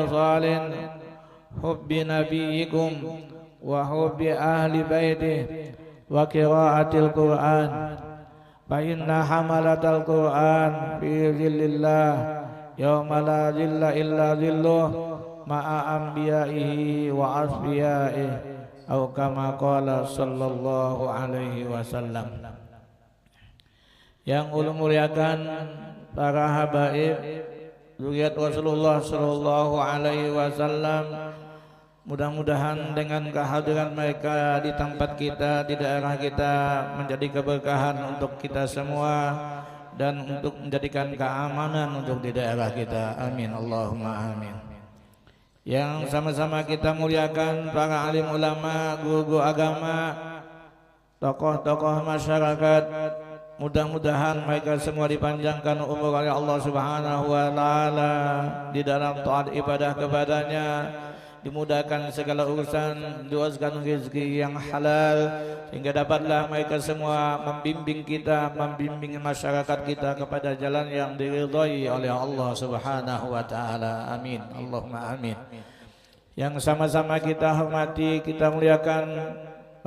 صالح حب نبيكم وحب أهل بيته وقراءة القرآن فإن حملة القرآن في ظل الله يوم لا ظل إلا ظله مع أنبيائه وأصفيائه أو كما قال صلى الله عليه وسلم. Yang ulun muliakan para habaib zuriat Rasulullah sallallahu alaihi wasallam, mudah-mudahan dengan kehadiran mereka di tempat kita, di daerah kita, menjadi keberkahan untuk kita semua dan untuk menjadikan keamanan untuk di daerah kita. Amin Allahumma amin. Yang sama-sama kita muliakan para alim ulama, guru-guru agama, tokoh-tokoh masyarakat, mudah-mudahan mereka semua dipanjangkan umur oleh Allah Subhanahu wa taala di dalam taat ibadah kepadanya, dimudahkan segala urusan, diluaskan rezeki yang halal, sehingga dapatlah mereka semua membimbing kita, membimbing masyarakat kita kepada jalan yang diridhai oleh Allah Subhanahu wa taala. Amin Allahumma amin. Yang sama-sama kita hormati, kita muliakan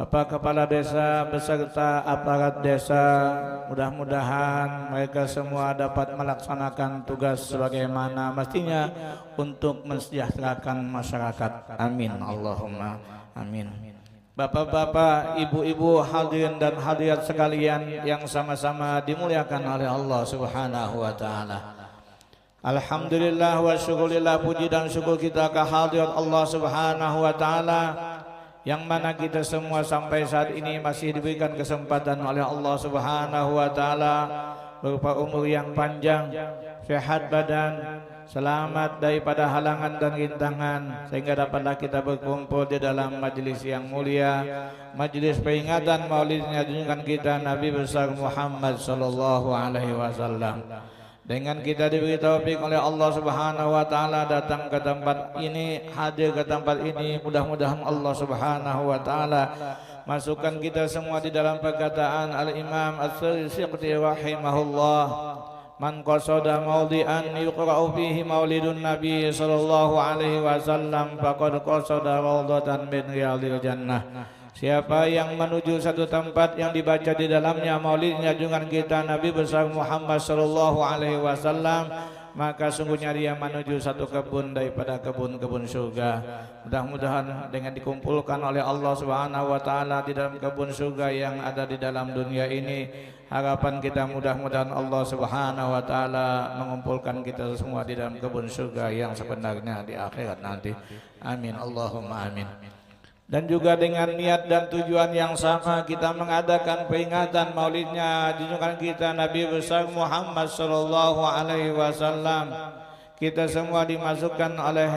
Bapak Kepala Desa beserta aparat desa, mudah-mudahan mereka semua dapat melaksanakan tugas sebagaimana mestinya untuk mensejahterakan masyarakat. Amin Allahumma amin. Bapak-bapak, ibu-ibu, hadirin dan hadirat sekalian yang sama-sama dimuliakan oleh Allah Subhanahu wa taala. Alhamdulillah wa syukurillah, puji dan syukur kita kehadirat Allah Subhanahu wa taala, yang mana kita semua sampai saat ini masih diberikan kesempatan oleh Allah Subhanahu wa taala berupa umur yang panjang, sehat badan, selamat daripada halangan dan rintangan, sehingga dapatlah kita berkumpul di dalam majelis yang mulia, majelis peringatan maulidnya junjungan kita Nabi besar Muhammad sallallahu alaihi wasallam. Dengan kita diberi taufik oleh Allah Subhanahu wa taala datang ke tempat ini, hadir ke tempat ini, mudah-mudahan Allah Subhanahu wa taala masukkan kita semua di dalam perkataan Al-Imam As-Suyuti rahimahullah, man qasada maudi'an yuqra'u fihi maulidun nabi sallallahu alaihi wasallam faqad qasada rawdatan min riyadil jannah. Siapa yang menuju satu tempat yang dibaca di dalamnya maulidnya junjungan kita Nabi besar Muhammad sallallahu alaihi wasallam, maka sungguhnya dia menuju satu kebun daripada kebun-kebun surga. Mudah-mudahan dengan dikumpulkan oleh Allah Subhanahu wa taala di dalam kebun surga yang ada di dalam dunia ini, harapan kita mudah-mudahan Allah Subhanahu wa taala mengumpulkan kita semua di dalam kebun surga yang sebenarnya di akhirat nanti. Amin Allahumma amin. Dan juga dengan niat dan tujuan yang sama kita mengadakan peringatan maulidnya junjungan kita Nabi besar Muhammad sallallahu alaihi wasallam. Kita semua dimasukkan oleh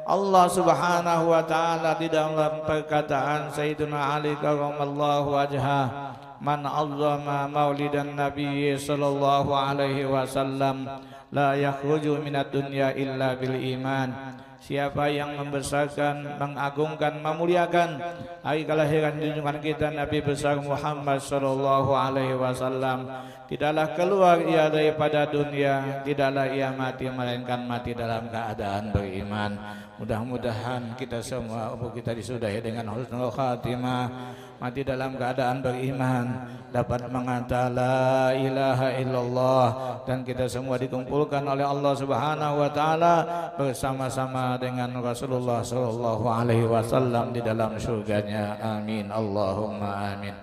Allah Subhanahu wa taala di dalam perkataan Sayyidina Ali karramallahu wajhah, man 'azzama maulidan nabi sallallahu alaihi wasallam la yakhruju minad dunya illa bil iman. Siapa yang membesarkan, mengagungkan, memuliakan hari kelahiran junjungan kita Nabi besar Muhammad sallallahu alaihi wasallam, tidaklah keluar ia daripada dunia, tidaklah ia mati melainkan mati dalam keadaan beriman. Mudah-mudahan kita semua umur kita disudahi dengan husnul khatimah, mati dalam keadaan beriman, dapat mengatakan la ilaha illallah, dan kita semua dikumpulkan oleh Allah Subhanahu wa taala bersama-sama dengan Rasulullah sallallahu alaihi wasallam di dalam surganya. Amin Allahumma amin.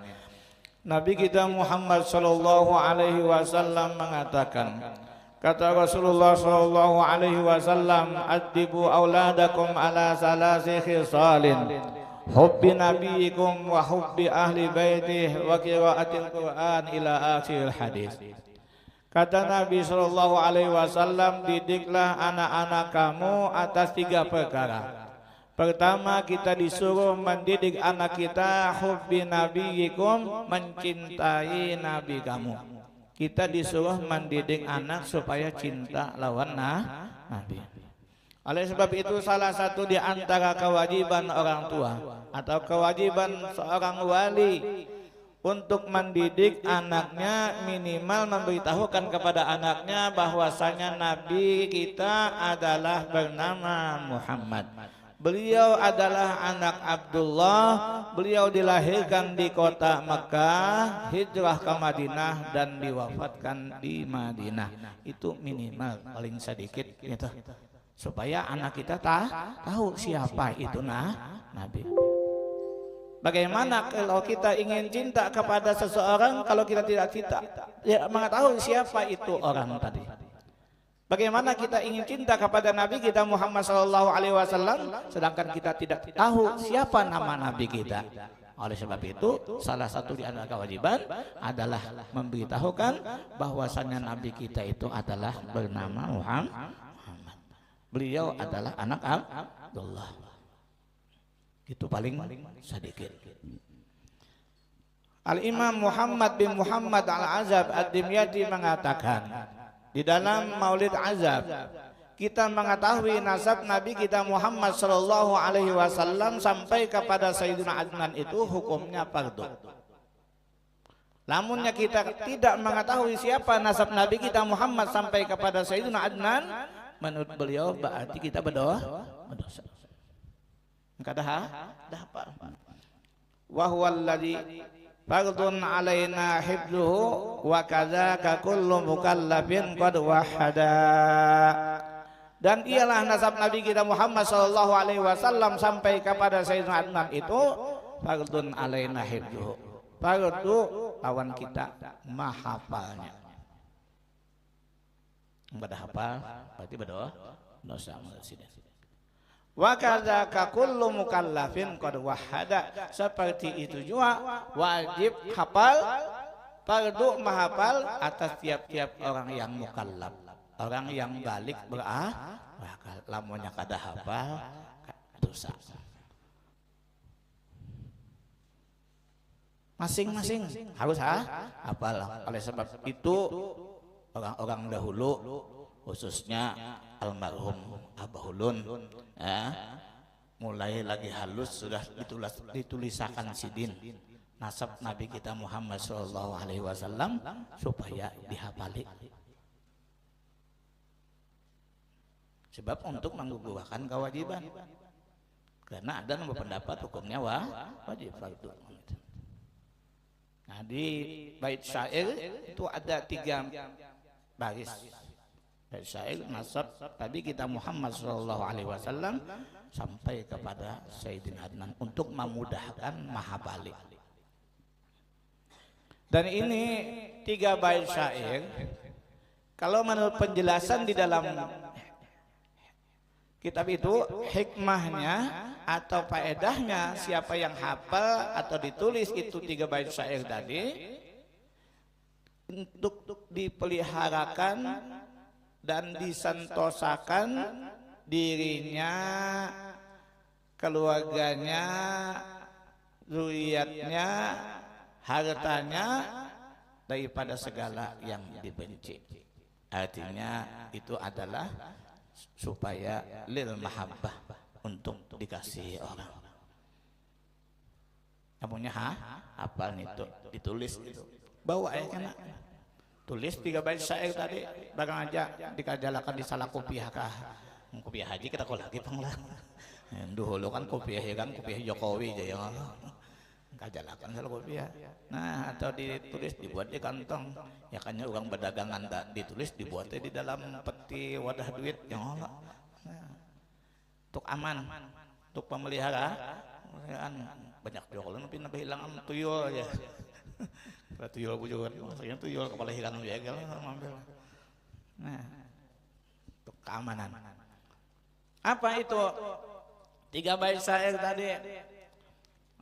Nabi kita Muhammad sallallahu alaihi wasallam mengatakan, kata Rasulullah sallallahu alaihi wasallam, adibu auladakum ala salasi khisalin, hubbi nabiyikum wa hubbi ahli baitih wa qiraatil Qur'an ila akhir hadis. Kata Nabi sallallahu alaihi wasallam, didiklah anak-anak kamu atas 3 perkara. Pertama, kita disuruh mendidik anak kita hubbi nabiyikum, mencintai nabi kamu. Kita disuruh mendidik anak supaya cinta lawan nabi. Oleh sebab itu salah satu di antara kewajiban orang tua atau kewajiban seorang wali untuk mendidik anaknya, minimal memberitahukan kepada anaknya bahwasanya Nabi kita adalah bernama Muhammad. Beliau adalah anak Abdullah, beliau dilahirkan di kota Mekah, hijrah ke Madinah dan diwafatkan di Madinah. Itu minimal paling sedikit gitu. Supaya anak kita tahu siapa itu Nabi. Bagaimana kalau kita ingin cinta kepada seseorang kalau kita tidak mengetahui siapa itu orang tadi? Bagaimana kita ingin cinta kepada Nabi kita Muhammad SAW sedangkan kita tidak tahu siapa nama Nabi kita? Oleh sebab itu salah satu di antara kewajiban adalah memberitahukan bahwasannya Nabi kita itu adalah bernama Muhammad. Beliau adalah anak Abdullah. Itu paling sedikit. Al-Imam Muhammad bin Muhammad Al-Azab Ad-Dimyati mengatakan di dalam Maulid Azab kita mengetahui nasab Nabi kita Muhammad sallallahu alaihi wasallam sampai kepada Sayyidina Adnan itu hukumnya fardu. Lamunnya kita tidak mengetahui siapa nasab Nabi kita Muhammad sampai kepada Sayyidina Adnan, menurut beliau berarti kita berdosa. Dah apa? Wa huwa alladhi fardun alaina hifdzuhu wa kadzaka kullu mukallafin qad wahada. Dan ialah nasab Nabi kita Muhammad sallallahu alaihi wasallam sampai kepada Sayyidina Adnan itu fardun alaina hifdzuhu. Fardu lawan kita mahafalnya. Pada hafal berarti berdosa manusia. Wa kadzaka kullu mukallafin qad wahada. Seperti itu juga wajib hafal fardu menghafal atas tiap-tiap orang yang mukallaf, orang yang balik berakal. Lamunnya kada hafal dosa. Masing-masing harus hafal. Oleh sebab itu orang-orang dahulu khususnya almarhum Abah Ulun mulai lagi halus sudah ditulisakan sidin nasab Nabi kita Muhammad sallallahu alaihi wasallam supaya dihafali. Sebab untuk menggugurkan kewajiban. Karena ada yang berpendapat hukumnya wajib fardu. Nah, di bait syair itu ada 3 baris. Bait syair nasab tadi kita Muhammad sallallahu alaihi wasallam sampai kepada Sayyidina Adnan untuk memudahkan mahafali. Dan ini 3 bait syair kalau menurut penjelasan di dalam kitab itu hikmahnya atau faedahnya siapa yang hafal atau ditulis itu 3 bait syair tadi untuk dipeliharakan dan disentosakan dirinya, keluarganya, zuriatnya, hartanya daripada segala yang dibenci. Artinya itu adalah supaya lil mahabbah, untuk dikasihi orang. Namunnya hafal itu ditulis itu. Bawa ya kena. Tulis 3 bait syair tadi, barang aja dikajalakan di salah kopiah kah. Kopiah haji kita kok lagi panglah. Dulu kan kopiah ya kan, kopiah Jokowi aja ya. Kajalakan salah kopiah. Nah, atau ditulis dibuat di kantong. Ya kan orang berdagangan ditulis dibuatnya di dalam peti wadah duit yang Allah. Nah, untuk aman, untuk pemelihara, banyak jualan tapi nabi hilang tuyul aja. Tuyul bujukan, maksudnya tuyul kepala hilang begal ngambil. Nah, untuk keamanan. Apa itu 3 bait syair tadi?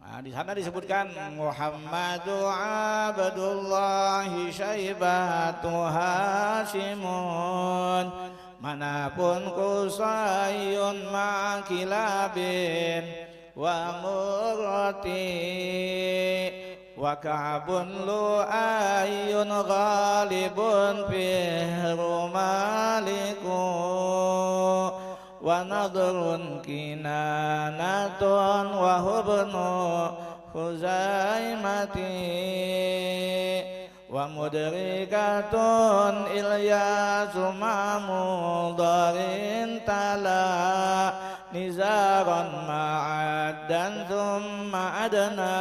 Nah, di sana disebutkan Muhammadu Abdullahi Syaibatu Hashimun manapun kusayun ma'kilabin wa murati wa ka'bun lu'ayun ghalibun fihru maliku wa nadrun kinanatun wa hubnu Khuzaimati wa mudrikatun Ilyasu Ma'mudarin tala nizaran ma'addan thumma adna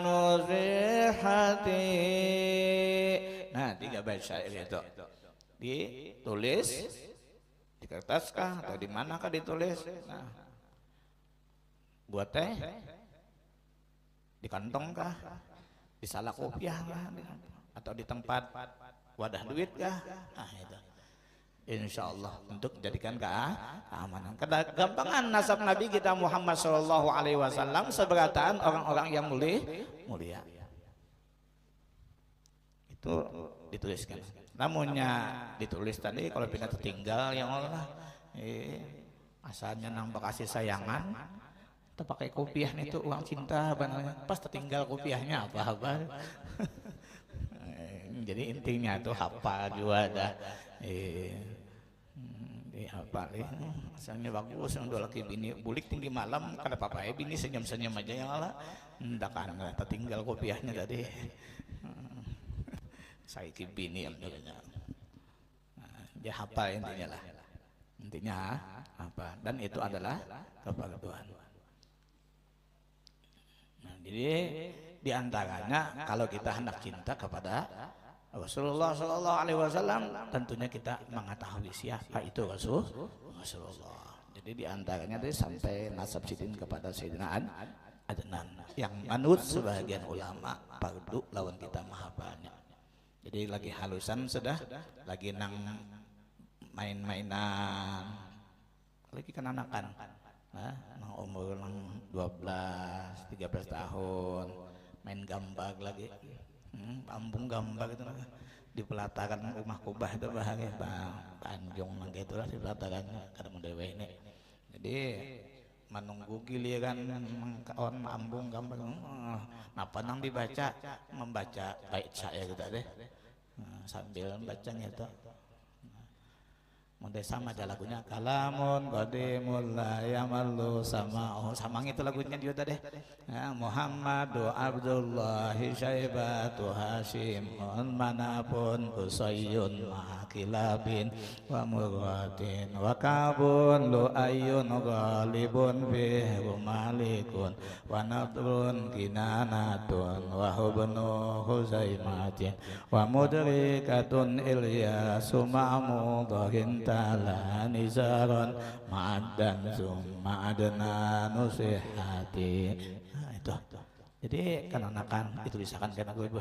nusihati. Nah, 3 bait syair itu ditulis di kertas kah atau di manakah ditulis? Nah, buat teh di kantong kah, di salak kopiah kah, atau di tempat wadah duit kah? Nah, itu insya Allah untuk jadikan keamanan. Gampangan nasab Nabi kita Muhammad Shallallahu Alaihi Wasallam seberataan orang-orang yang mulia. Itu dituliskan. Namunnya ditulis tadi kalau pindah tertinggal yang Allah, asalnya nambah kasih sayangan, kita pakai kopiah itu uang cinta, pas tertinggal kopiahnya apa-apa. Jadi intinya itu hafal juga ada. Apa asalnya bagus, yang dua laki bini bulik tinggi malam, kada apa-apa bini senyum-senyum aja yang Allah. Ndak kan tertinggal kopiahnya tadi. Saya bini yang dulunya. Dia hafal intinya lah. Intinya apa? Dan itu adalah keperluan. Nah, jadi diantaranya kalau kita hendak cinta kepada Rasulullah Sallallahu Alaihi Wasallam, tentunya kita mengetahui siapa itu Rasulullah. Jadi diantaranya tadi sampai nasab sidin kepada Sayyidina Adnan, yang menurut sebagian ulama fardu lawan kita maha banyak. Jadi lagi halusan sudah, lagi nang main-mainan, lagi kenanakan, nah, nang umur nang 12-13 tahun, main gambar lagi, ambung gambar itu di pelataran rumah kubah itu bahagia Tanjung gitu lah di pelataran kada mendewe ini. Jadi menunggu giliran kawan ambung gambar, napa nang dibaca, membaca bait syair gitu deh, sambil bacanya itu. Model sama aja lagunya, kalamun qadimul la yamallu sama'u, samang itu lagunya juga deh. Muhammadu Abdullahi Syaibatu Hashimun manapun usayyun ma'akilabin wa muratin wa kabun lu'ayyun ghalibun bihu malikun wa nadrun kinanatun wa hubnu huzaimatin wa mudrikatun Ilyasu Ma'mudahin tala nizaron ma'addan summa adna nusihati. Nah, itu. Jadi kan-anakan itu disahkan kan aku ibu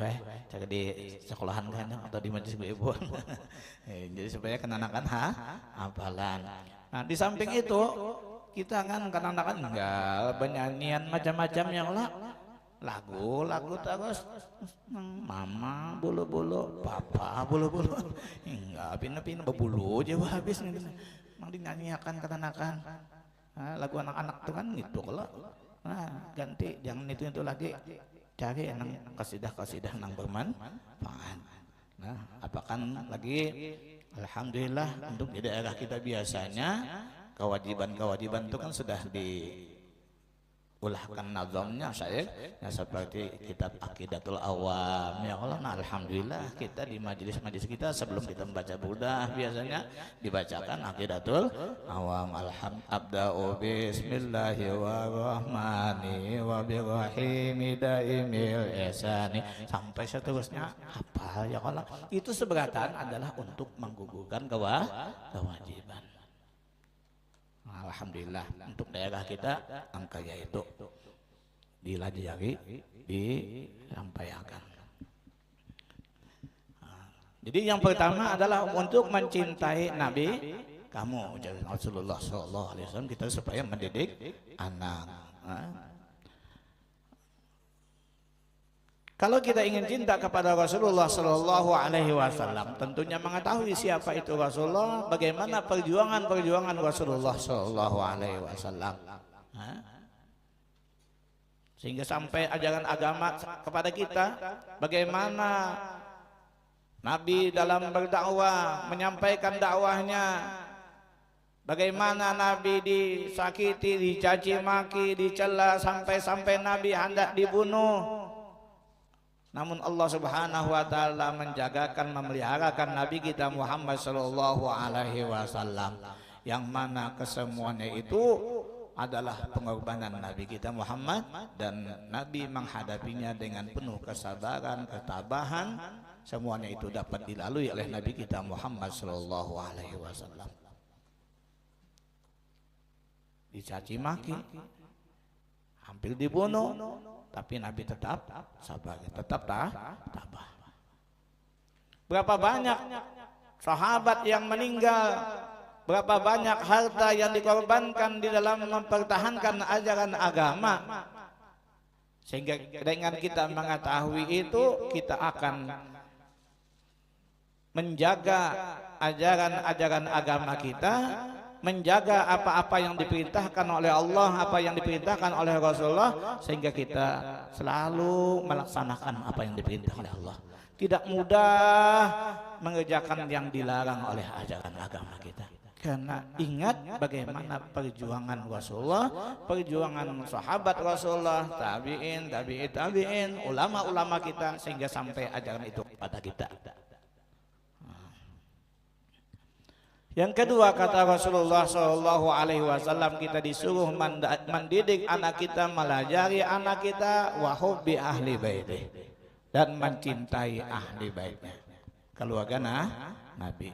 cara di sekolahan kan atau di majelis ibu. Jadi supaya kan-anakan hafalan. Nah, di samping itu kita kan-anakan enggak penyanyian macam-macam yang lagu terus mama bulu-bulu, papa bulu-bulu, enggak pindah-pindah bebulu aja habis nih. Mang dinyanyiakan ketanakan. Nah, lagu anak-anak tuh kan gitu kalau. Nah, ganti jangan itu lagi, cari yang kasidah nang bermanfaat. Nah, apakan lagi alhamdulillah untuk di daerah kita biasanya kewajiban itu kan sudah diulahkan nazamnya saya seperti kitab Aqidatul Awam ya Allah. Nah, alhamdulillah kita di majelis-majelis kita sebelum kita membaca burdah biasanya dibacakan Aqidatul Awam. Abda'u bismillahirrahmanirrahim wa birrahimi daimil ihsani sampai seterusnya hafal ya Allah. Itu seberatan adalah untuk menggugurkan kewajiban. Alhamdulillah untuk daerah kita angkanya itu dilajari, disampaikan. Jadi yang pertama adalah untuk mencintai Nabi kamu jadi Rasulullah Sallallahu Alaihi Wasallam, kita supaya mendidik anak. Kalau kita ingin cinta kepada Rasulullah Sallallahu Alaihi Wasallam, tentunya mengetahui siapa itu Rasulullah, bagaimana perjuangan Rasulullah Sallallahu Alaihi Wasallam, sehingga sampai ajaran agama kepada kita, bagaimana Nabi dalam berdakwah menyampaikan dakwahnya Bagaimana Nabi disakiti, dicaci maki, dicela sampai Nabi hendak dibunuh. Namun Allah Subhanahu wa taala menjagakan, memeliharakan Nabi kita Muhammad sallallahu alaihi wasallam, yang mana kesemuanya itu adalah pengorbanan Nabi kita Muhammad, dan Nabi menghadapinya dengan penuh kesabaran, ketabahan. Semuanya itu dapat dilalui oleh Nabi kita Muhammad sallallahu alaihi wasallam. Dicaci maki, hampir dibunuh, tapi Nabi tetap sabar, tetap tabah. Berapa banyak sahabat yang meninggal, berapa banyak harta yang dikorbankan di dalam mempertahankan ajaran agama, sehingga dengan kita mengetahui itu, kita akan menjaga ajaran-ajaran agama kita, menjaga apa-apa yang diperintahkan oleh Allah, apa yang diperintahkan oleh Rasulullah, sehingga kita selalu melaksanakan apa yang diperintahkan oleh Allah. Tidak mudah mengerjakan yang dilarang oleh ajaran agama kita, karena ingat bagaimana perjuangan Rasulullah, perjuangan sahabat Rasulullah, tabi'in, ulama-ulama kita, sehingga sampai ajaran itu kepada kita. Yang kedua, kata Rasulullah Shallallahu Alaihi Wasallam, kita disuruh mendidik anak kita, melajari anak kita, wahubbi ahli baitih, dan mencintai ahli baitnya, keluarga Nabi.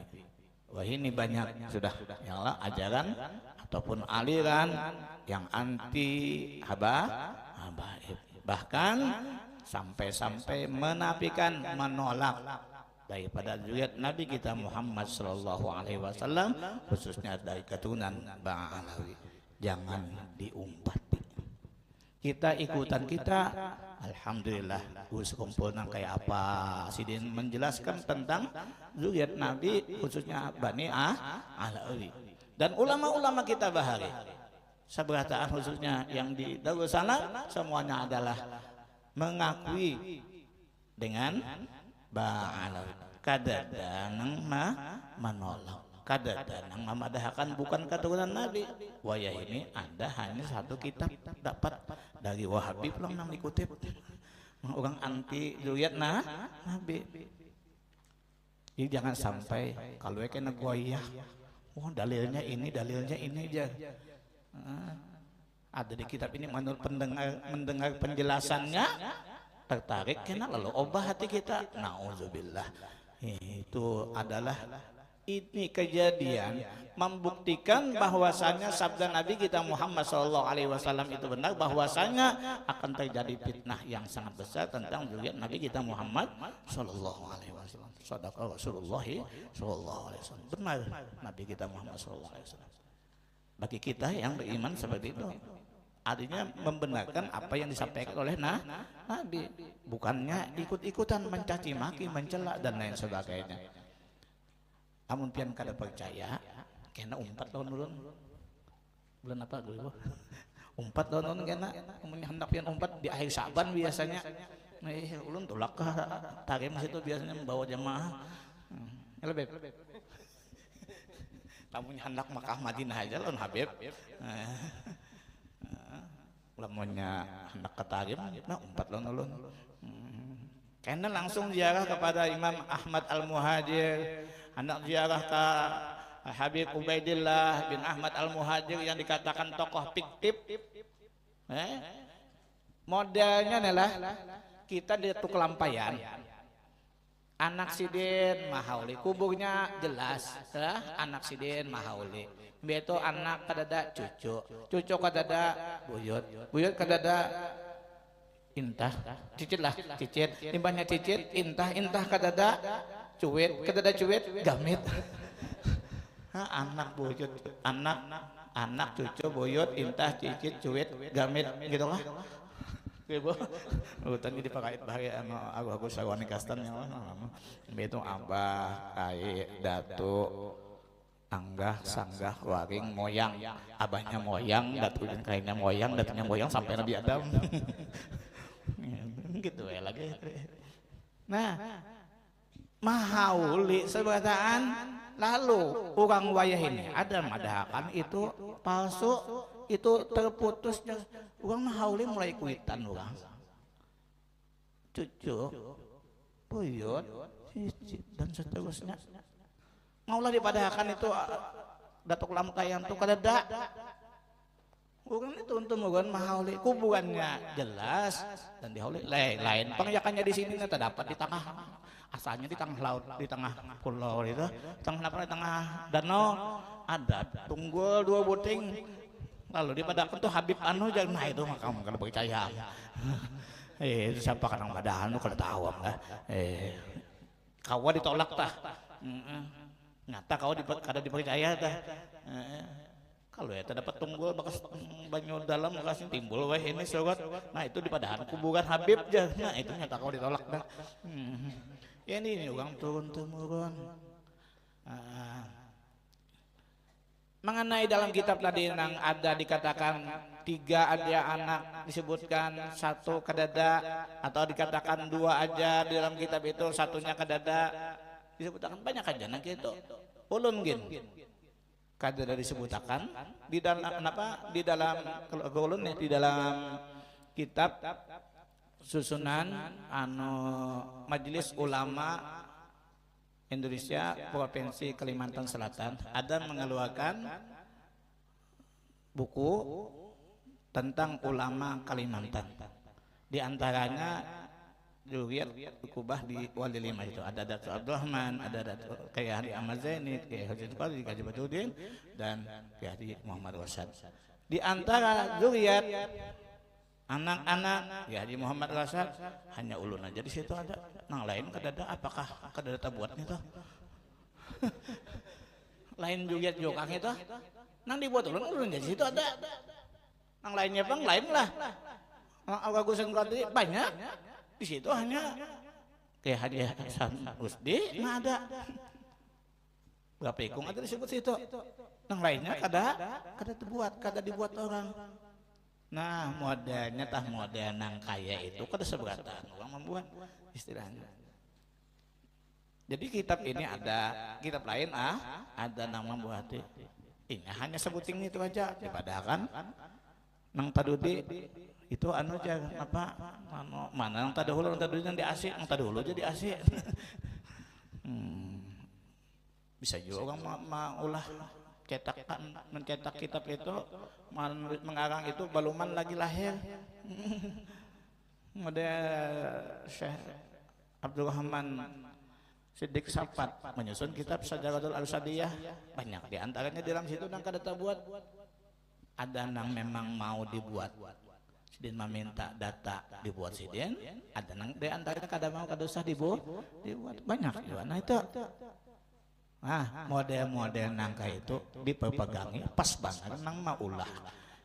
Wah, ini banyak sudah yang ajaran ataupun aliran yang anti habaib, bahkan sampai menafikan, menolak daripada zuriat Nabi kita Muhammad sallallahu alaihi wasallam, khususnya dari keturunan Bang Alawi. Jangan diumpati. Kita ikutan kita, alhamdulillah, Gus kumpul nang kayak apa Sidin menjelaskan tentang zuriat Nabi, khususnya Bani Alawi. Dan ulama-ulama kita bahari seberataan, khususnya yang di Darussalam, semuanya adalah mengakui dengan Ba'alawi. Kadadanang menolak, kadadanang memadahkan bukan keturunan Nabi. Waya ini ada hanya satu kitab dapat dari Wahabi pulang nang dikutip orang anti zuriat Nabi. Jadi jangan sampai kalau kena goyah, oh dalilnya ini aja. Ada di kitab ini, menurut mendengar penjelasannya tertarik, kena lalu obah hati kita. Nauzubillah. Itu adalah ini kejadian membuktikan bahwasanya sabda Nabi kita Muhammad SAW itu benar, bahwasanya akan terjadi fitnah yang sangat besar tentang zuriat Nabi kita Muhammad SAW. Sadaqah Rasulullah SAW. Benar Nabi kita Muhammad SAW. Bagi kita yang beriman seperti itu, artinya membenarkan apa yang disampaikan oleh Nabi, bukannya ikut-ikutan mencaci maki, mencela dan lain sebagainya. Amun pian kada percaya, kena umpat tahun ulun. Bulan apa dulu? Umpat tahun ulun kena, amun hendak pian umpat di akhir Sa'ban biasanya. Ulun tolak ke tarim situ biasanya membawa jamaah. Lebih. Tamunya hendak Makkah Madinah aja lawan Habib. Lamunnya hendak ketarim, nah umpat lawan ulun. Karena langsung ziarah kepada Imam Ahmad Al-Muhajir, hendak ziarah ke Habib Ubaidillah bin Ahmad Al-Muhajir yang dikatakan tokoh fiktif. Modelnya adalah kita di Tukelampayan, anak Sidin Mahauli, kuburnya jelas, anak Sidin Mahauli. Beto anak kadada cucu kadada buyut kadada intah, cicit, timbanya cicit, intah kadada cuit gamit. Anak buyut, anak cucu buyut, intah, cicit, cuit, gamit, gitu lah. Ibu, tadi dipakai bahaya sama aku sawani kastan yang beto abah, kai, datu, anggah, sanggah, waring, moyang. Abahnya moyang, datunya kainnya moyang, datunya moyang sampai Nabi Adam. Gitu ya lagi. Nah, mahauli sebataan. Lalu orang wayah ini ada madahakan itu palsu, itu terputus. Orang mahauli mulai kuitan orang. Cucu, buyut, dan seterusnya. Maulah dipadahakan itu datuk lamtayan tuh kadada. Orang itu untuk orang mahauli kuburannya jelas dan dihauli lain. Pengyakannya di sini terdapat di tengah. Asalnya di tengah laut, di tengah pulau itu, di tengah danau ada tunggul 2 buting. Lalu di padakan tuh Habib anu jangan nah itu maka kamu kalau percaya. Itu siapa kadang padahan lu kalau tahu enggak. Kau ditolak tah. Nyata kau kada dipercaya tah. Kalau ya dapat tunggul bekas banyu dalam bekas timbul weh ini sobat. Nah itu di padahan kuburan Habib aja. Nah itu nyata kau ditolak dah. Ya ini orang turun-temurun. Mengenai dalam kitab tadi yang ada dikatakan 3 ada anak disebutkan 1 kadada atau dikatakan 2 aja di dalam kitab itu 1-nya kadada disebutkan banyak aja nak itu ulun gin kadada disebutkan di dalam apa di dalam kalau ulun ya di dalam kitab susunan anu Majelis Ulama Indonesia Provinsi Kalimantan Selatan ada mengeluarkan buku tentang ulama Kalimantan. Di antaranya Zuriat Kubah di Wali Lima itu ada Datuk Abdurrahman, ada Datuk Kiai Hadi Ahmad Zaini, Kiai Haji Fadli, Kiai Badudin dan Kiai Hadi Muhammad Rasad. Di antara Zuriat anak-anak ya di Muhammad Rasad hanya ulun aja di situ ada. Nang lain kadada apakah kadada buatnya tuh? Lain juga jokang itu. Nang dibuat ulun di situ ada. Nang lainnya bang lain lah. Nang Agusan Qadri banyak. Di situ hanya kayak hadiah Hasan Usdi nggak ada. Berapa ikung ada disebut situ. Nang lainnya kada dibuat orang. Nah modelnya tah model nang kaya itu kada seberatan orang membuat istilahnya. Jadi kitab ini ada kitab lain ada nang membuat ini hanya sebuting itu aja dipadahkan nang tadudi itu anu aja apa mana nang tadahulu nang tadudi nang di asik nang tadahulu jadi asik. Bisa juga orang ulah mencetak kitab itu mengarang itu baluman lagi lahir. Model Syekh Abdurrahman Siddiq Sapat menyusun kitab Sajaratul Al-Sadiyah banyak di antaranya di dalam situ nang kada buat ada nang memang mau dibuat sidin meminta data dibuat sidin ada nang di antaranya kada mau kada usah dibuat banyak juga. Nah itu model-model nangka itu dipepegangi pas banget nang maulah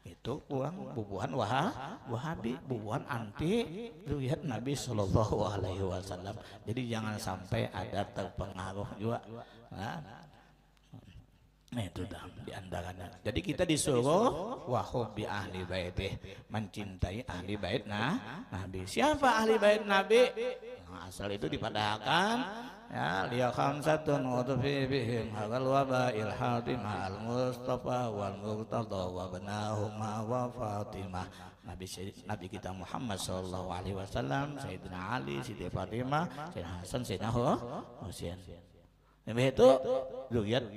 itu uang bubuhan wahabi bubuhan anti riwayat Nabi Sallallahu Alaihi Wasallam. Jadi jangan sampai ada terpengaruh juga. Nah itu dah di antaranya. Jadi kita disuruh wahubbi ahli baitih mencintai ahli bait Nabi. Siapa ahli bait Nabi? Nah, asal itu dipadahkan ya liya khamsatun utufi bihim hagal wabail hatimah al mustafa wal murtada wa banahuma wa fatimah. Nabi kita Muhammad sallallahu alaihi wasallam, Sayyidina Ali, Siti Fatimah, Sayyidina Hasan, Sayyidina Husain. Itu zuriat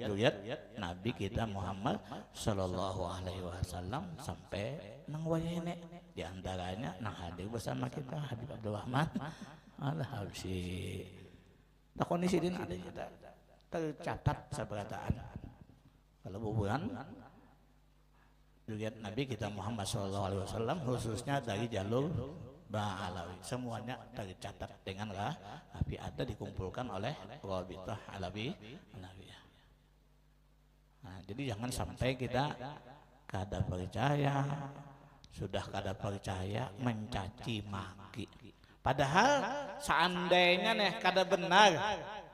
Nabi kita Muhammad sallallahu alaihi wasallam sampai nang wayene di antaranya nang hadir bersama kita Habib Abdurrahman Al-Habsyi. Nah kondisi ini ada kita tercatat seberataan kalau bubuhan zuriat Nabi kita Muhammad sallallahu alaihi wasallam khususnya dari jalur Ba'alawi semuanya tercatat dengan tapi ada dikumpulkan oleh Rabithah Alawiyah. Nah, jadi jangan sampai kita kada percaya sudah kada percaya mencaci maki. Padahal seandainya kada benar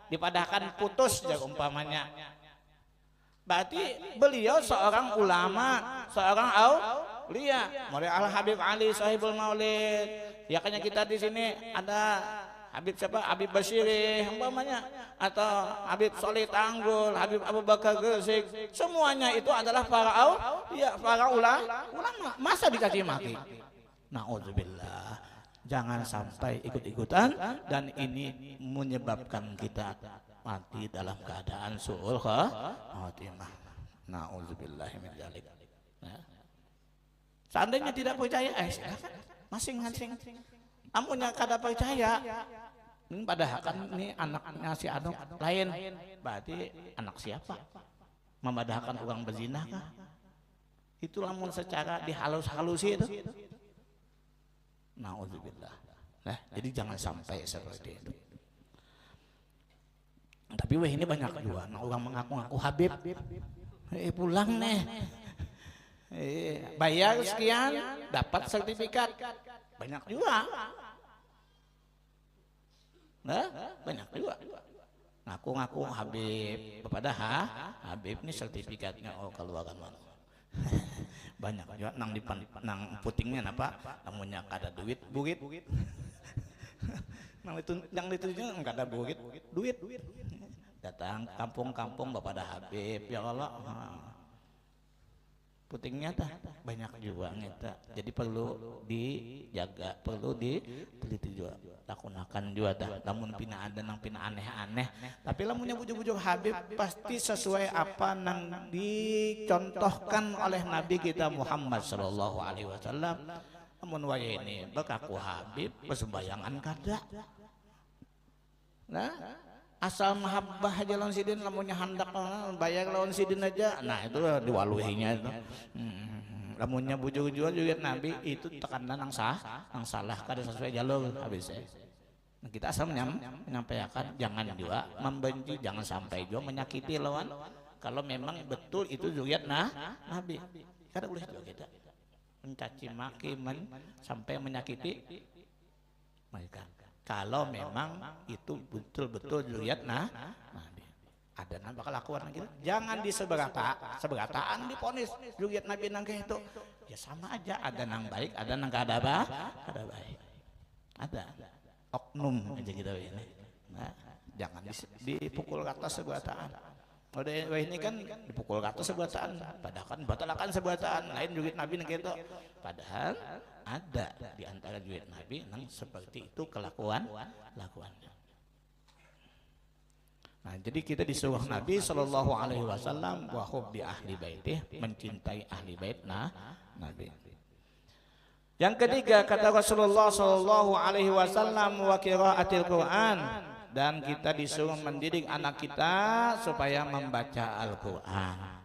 dipadahkan putus ya umpamanya. Berarti beliau seorang ulama, seorang aulia. Mulai Al Habib Ali Sahibul Maulid. Ya kayaknya kita di sini ada Habib siapa? Habib Basiri umpamanya, atau Habib Soleh Tanggul, Habib Abu Bakar Gresik, semuanya itu adalah para ulama. Masa dicaci maki? Nauzubillah. Jangan sampai ikut-ikutan, dan ini menyebabkan kita mati dalam keadaan su'ul khatimah. Nauzubillahi min dzalik. Seandainya tidak percaya, silakan masing-masing. Amunnya kada percaya, ini padahal kan ini anaknya si Anu lain, berarti anak siapa? Memadahkan orang berzina kah? Itu lamun secara dihalus-halusi itu. Nauzubillah. Nah, jadi jangan sampai seperti itu. Tapi weh ini banyak juga orang mengaku-ngaku Habib. Pulang nih. Bayar sekian, dapat sertifikat. Banyak juga. Nah, banyak juga. Ngaku-ngaku Habib. Padahal Habib ini sertifikatnya keluaran mana. Banyak juga nang putingnya apa? Namunnya kada duit. Nang itu yang ditujunya enggak ada duit. Datang kampung-kampung Bapak Habib ya Allah. Putingnya tah banyak juga ngeta. Jadi perlu dijaga, perlu diteliti juga. Lakunakan juga tah. Lamun pina ada nang pina aneh-aneh. Tapi lamunnya bujuk-bujuk Habib pasti sesuai apa nang dicontohkan oleh Nabi kita Muhammad sallallahu alaihi wasallam. Lamun waya ini bekaku Habib persembahyangan kada. Nah, asal mahabbah aja lawan sidin, lamunnya handak bayar lawan sidin aja, nah itu diwaluhinya itu. Lamunnya bujuk-bujuk juga Nabi itu tekanan nang salah kada sesuai jalur habisnya. Nah, kita asal menyampaikan, jangan juga membenci, jangan sampai juga menyakiti lawan. Kalau memang betul itu zuriat Nabi, kada boleh juga kita mencaci maki sampai menyakiti mereka. Kalau memang itu betul-betul zuriat Nabi, ada nambah kelakuan gitu, jangan seberataan diponis zuriat Nabi nang itu, ya sama aja, ada nang baik, ada nang kada baik, ada oknum aja gitu ini. Nah, jangan dipukul rata seberataan. Udah ini kan dipukul rata seberataan, padahal kan batalkan seberataan lain zuriat Nabi nang itu, padahal ada di antara zuriat Nabi yang seperti itu kelakuannya. Nah, jadi kita disuruh Nabi sallallahu alaihi wasallam wa hubbi ahli baitih, mencintai ahli bait Nabi. Yang ketiga kata Rasulullah sallallahu alaihi wasallam wa qiraatil Quran, dan kita disuruh mendidik anak kita supaya membaca Al-Quran.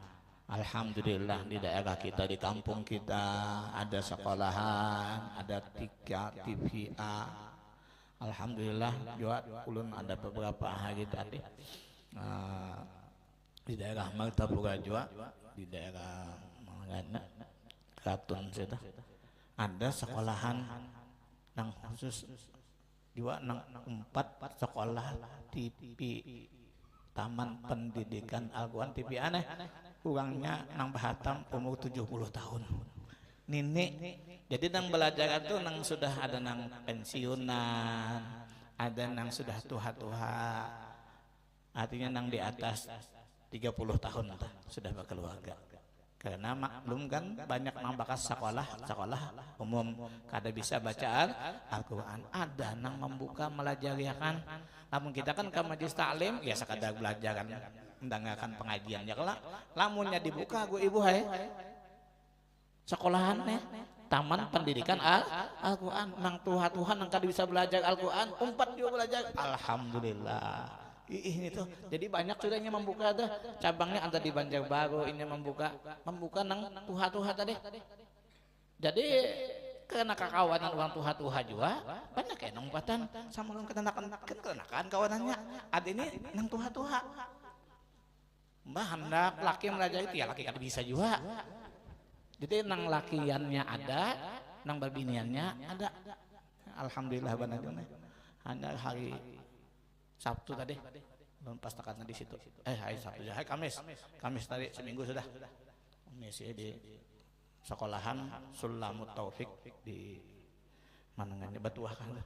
Alhamdulillah di daerah kita, di kampung kita ada sekolahan, ada 3 TVA. Alhamdulillah juga ulun ada beberapa hari tadi di daerah Martapura juga, di daerah Katun situ ada sekolahan yang khusus juga 4 sekolah TV Taman Pendidikan Al-Quran TV aneh. Kurangnya nang bahatam umur 70 tahun nini. Jadi nang belajar itu nang sudah ada nang pensiunan, ada nang sudah tua-tua, artinya nang di atas 30 tahun sudah berkeluarga. Karena maklum kan banyak nang bakas sekolah umum kada bisa bacaan Al-Quran, ada nang membuka melajariakan. Namun kita kan ke majelis taklim ya sekadar belajar kan, mendengarkan pengajian ya kelak. Lamunnya dibuka gue ibu hai sekolahan Taman Pendidikan Al-Quran, nang Tuhan nang kada bisa belajar Al-Quran, umpat juga belajar. Alhamdulillah. Ini tuh jadi banyak sudahnya membuka ada cabangnya, ada di Banjarbaru ini membuka nang Tuhan tadi. Jadi karena kekawanan orang Tuhan juga banyak ya umpatan sama orang kenakan kawanannya ada ini nang Tuhan. Mbah hendak laki belajar itu ya laki kada bisa juga. Jadi nang lakiannya ada, nang berbiniannya ada. Alhamdulillah benar. Hanya hari Sabtu tadi belum pas tekan di situ. Hari Sabtu ya, hari Kamis tadi seminggu sudah. Misi di sekolahan Sulamut Taufik di Manangannya Batuah kan.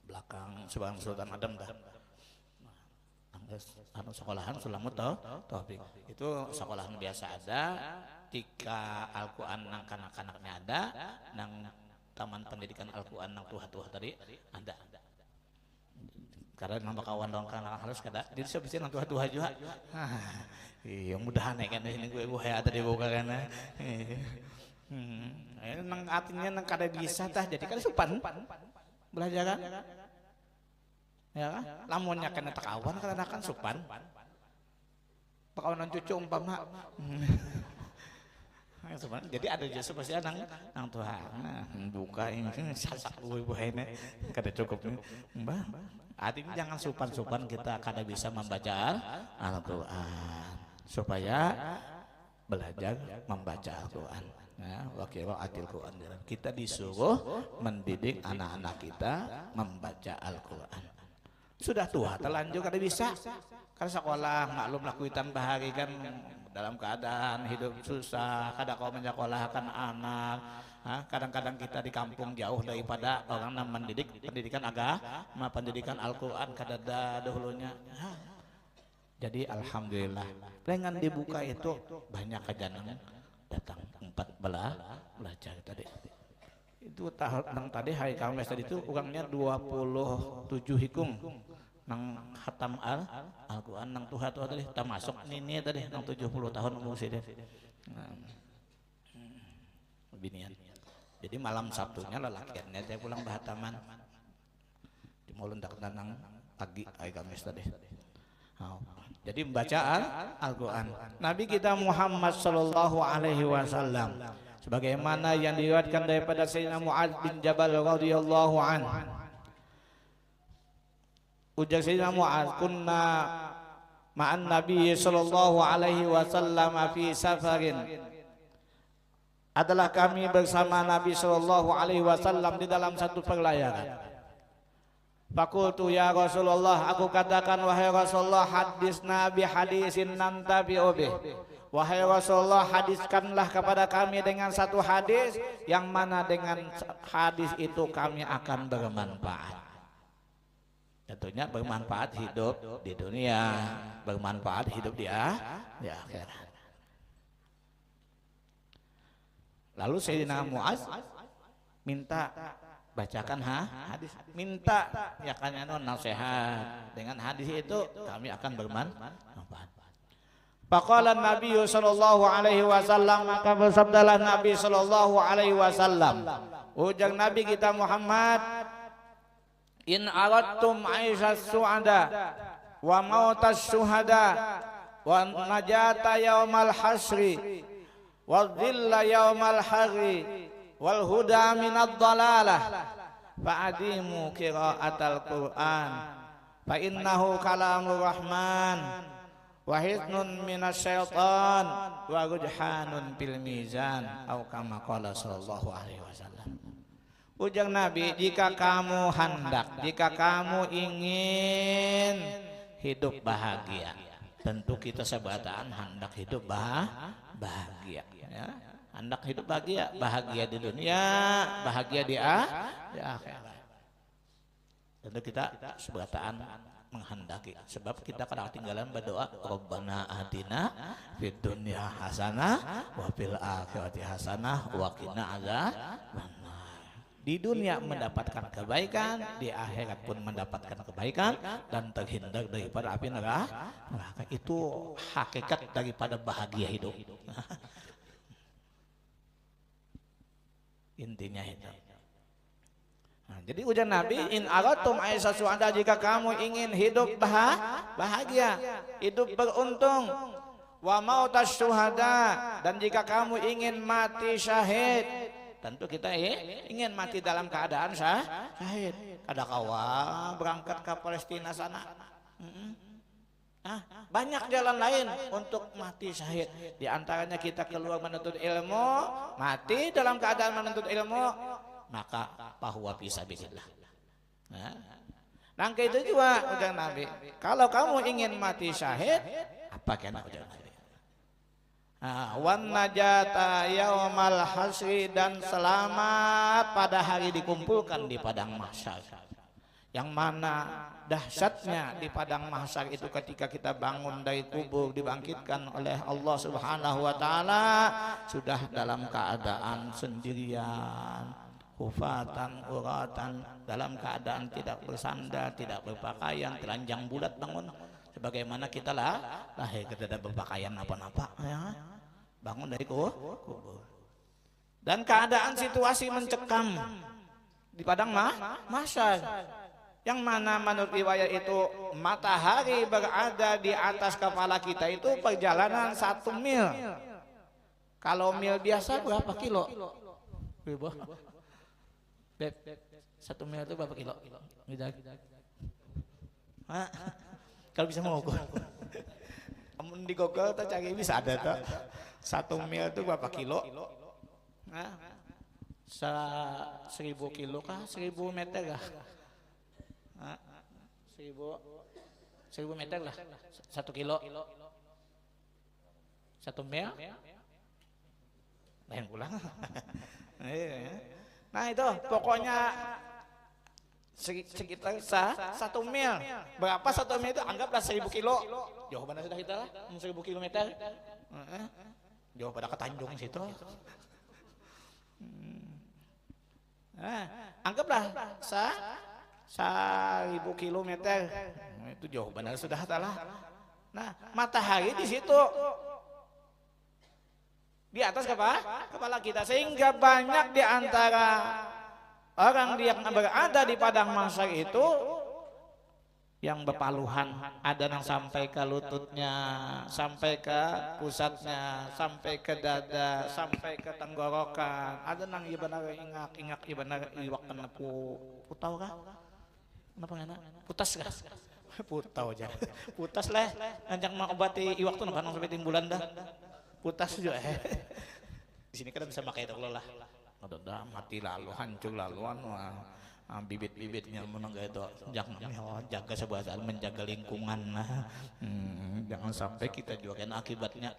belakang Subang Sultan Adam dah. Anu sekolahan Sulamut Taufik. Itu sekolahan biasa ada, jika Al-Qur'an nang kanak-kanaknya ada, nang taman pendidikan Al-Qur'an nang tuha-tuha tadi ada. Karena nambah kawan dong kanak harus kada. Jadi sebisa nang tuha-tuha juga. Iya mudahan kan ini gue ya tadi buka kana. Nang artinya nang kada bisa tah jadi kan supan belajar kan ya kan lamunnya kena takawan karena kan supan pakawanan cucu umpama jadi ada jasa pasti nang Tuhan buka ini sasak gue ini kada cukup mbah artinya jangan supan kita kada bisa membaca Al-Quran supaya belajar membaca Al-Quran. Ya, wakil Quran. Kita disuruh mendidik anak-anak kita membaca Al-Quran. Sudah tua, terlanjur kada bisa. Karena sekolah maklum lakukan bahari kan dalam keadaan hidup susah. Kada kau menyekolahkan anak. Kadang-kadang kita di kampung jauh daripada orang yang mendidik pendidikan agama, pendidikan Al-Quran kada ada dahulunya. Jadi alhamdulillah dengan dibuka itu banyak kajangan datang 14 belajar tadi. Itu tahun tadi hari Kamis tadi itu urangnya 27 hikung nang khatam Al-Quran nang tuha tadi termasuk ini tadi nang 70 tahun umur sini. Binian. Jadi malam Sabtunya lelakiannya saya pulang bahataman. Di mulun tak nang pagi hari Kamis tadi. Jadi membaca Al-Quran. Nabi kita Muhammad sallallahu alaihi wasallam sebagaimana yang diriwayatkan daripada Sayyidina Mu'adz bin Jabal radhiyallahu anhu. Ujar Sayyidina Mu'adz, kunna ma'an Nabi sallallahu alaihi wasallam fi safarin. Adalah kami bersama Nabi sallallahu alaihi wasallam di dalam satu perlayaran. Fakultu ya Rasulullah, aku katakan wahai Rasulullah, hadis Nabi hadisin nantabi'u bih. Wahai Rasulullah, hadiskanlah kepada kami dengan satu hadis yang mana dengan hadis itu kami akan bermanfaat. Tentunya bermanfaat hidup di dunia, bermanfaat hidup di akhirat. Lalu Sayyidina Mu'adz minta bacakan hadis, minta ya kan nasihat dengan hadis itu kami akan bermanfaat. Faqala Nabi sallallahu alaihi wasallam, maka bersabdalah Nabi sallallahu alaihi wasallam, ujar Nabi kita Muhammad, in aradtum aisyas su'ada wa mautas syuhada wa najata yaumal hasri wa dhilla yaumal harri wal huda minad dalalah fa'adimu qira'atal Qur'an fa innahu kalamur rahman wa hisnun minasyaitan wa rujhanun fil mizan atau kama qala sallallahu alaihi wasallam. Ujar Nabi, jika kamu hendak, jika kamu ingin hidup bahagia, tentu kita sebataan hendak hidup bahagia ya. Hendak hidup bahagia, bahagia di dunia, bahagia di akhirat. Tentu kita sebataan menghendaki, sebab kita kadang tinggalan berdoa, Rabbana atina fid dunya hasanah wa fil akhirati hasanah wa qina adzabannar. Di dunia mendapatkan kebaikan, di akhirat pun mendapatkan kebaikan dan terhindar daripada api neraka. Itu hakikat daripada bahagia hidup. Intinya itu. Nah, jadi ujar Nabi, in aratum aisyah su'ada, jika kamu ingin hidup bahagia, hidup beruntung, wa mautas syuhada, dan jika kamu ingin mati syahid, tentu kita ingin mati dalam keadaan syahid. Ada kawan berangkat ke Palestina sana. Banyak jalan lain untuk mati syahid. Di antaranya kita keluar menuntut ilmu, mati dalam keadaan menuntut ilmu, maka bahwa bisa bismillah. Nangka itu juga ujar Nabi, kalau kamu ingin mati syahid, apa kena ujar Nabi? Wan najata yaumal hasri, dan selamat pada hari dikumpulkan di padang mahsyar. yang mana dahsyatnya di padang mahsyar itu ketika kita bangun dari kubur dibangkitkan oleh Allah Subhanahu wa taala sudah dalam keadaan sendirian, hufatan uratan, dalam keadaan tidak bersandar, tidak berpakaian, telanjang bulat bangun sebagaimana kita lahir tidak berpakaian apa-apa ya. Bangun dari kubur. Dan keadaan situasi mencekam di padang mahsyar. Yang mana menurut riwayat itu matahari berada di atas kepala kita itu perjalanan 1 mil. Kalau mil biasa berapa kilo? Beb, 1 mil itu berapa kilo? Kalau bisa mau di Google tuh cari bisa ada tuh 1 mil itu berapa kilo? 1000 kilo kah? 1000 meter kah? 1000 meter lah 1 kilo 1 mil lain pulang. Nah itu pokoknya sekitar 1 mil. Berapa 1 mil itu? Anggaplah 1000 kilo. Jauh mana sudah kita lah 1000 kilometer. Jauh pada ke Tanjung situ. Anggaplah 1000 kilometer, itu jauh benar sudah talah. Nah, matahari di situ di atas kepala kita, sehingga banyak di antara orang yang berada di padang mahsyar itu yang berpaluhan, ada yang sampai ke lututnya, sampai ke pusatnya, sampai ke dada, sampai ke tenggorokan, ada yang ibadah ingak ibadah iwak kena putau kah? Kenapa enak? Putas kah? Putau aja. Putas lah. Anjang mengobati iwak tuh nang sampai timbulan dah. Putas juga. Di sini kan bisa pakai itu lah. Udah mati lalu, hancur laluan. Bibit-bibitnya menangga itu. Jangan jaga sebuah saat menjaga lingkungan. Jangan sampai kita juga kan akibatnya.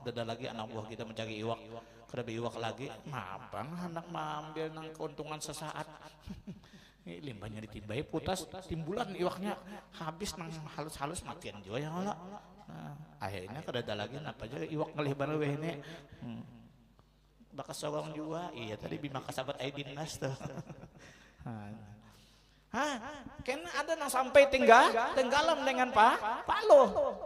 Ada lagi anak buah kita mencari iwak. Kada iwak lagi. Mapan anak mengambil nang keuntungan sesaat. Limbahnya ditimbai putas timbulan iwaknya habis nang halus-halus matian juga ya Allah. Akhirnya kada ada lagi apa aja iwak ngalih baru ini. Bakas sorong juga. Iya tadi bima kasabat aidin nas tuh. Kan ada nang sampai tenggelam dengan paluh.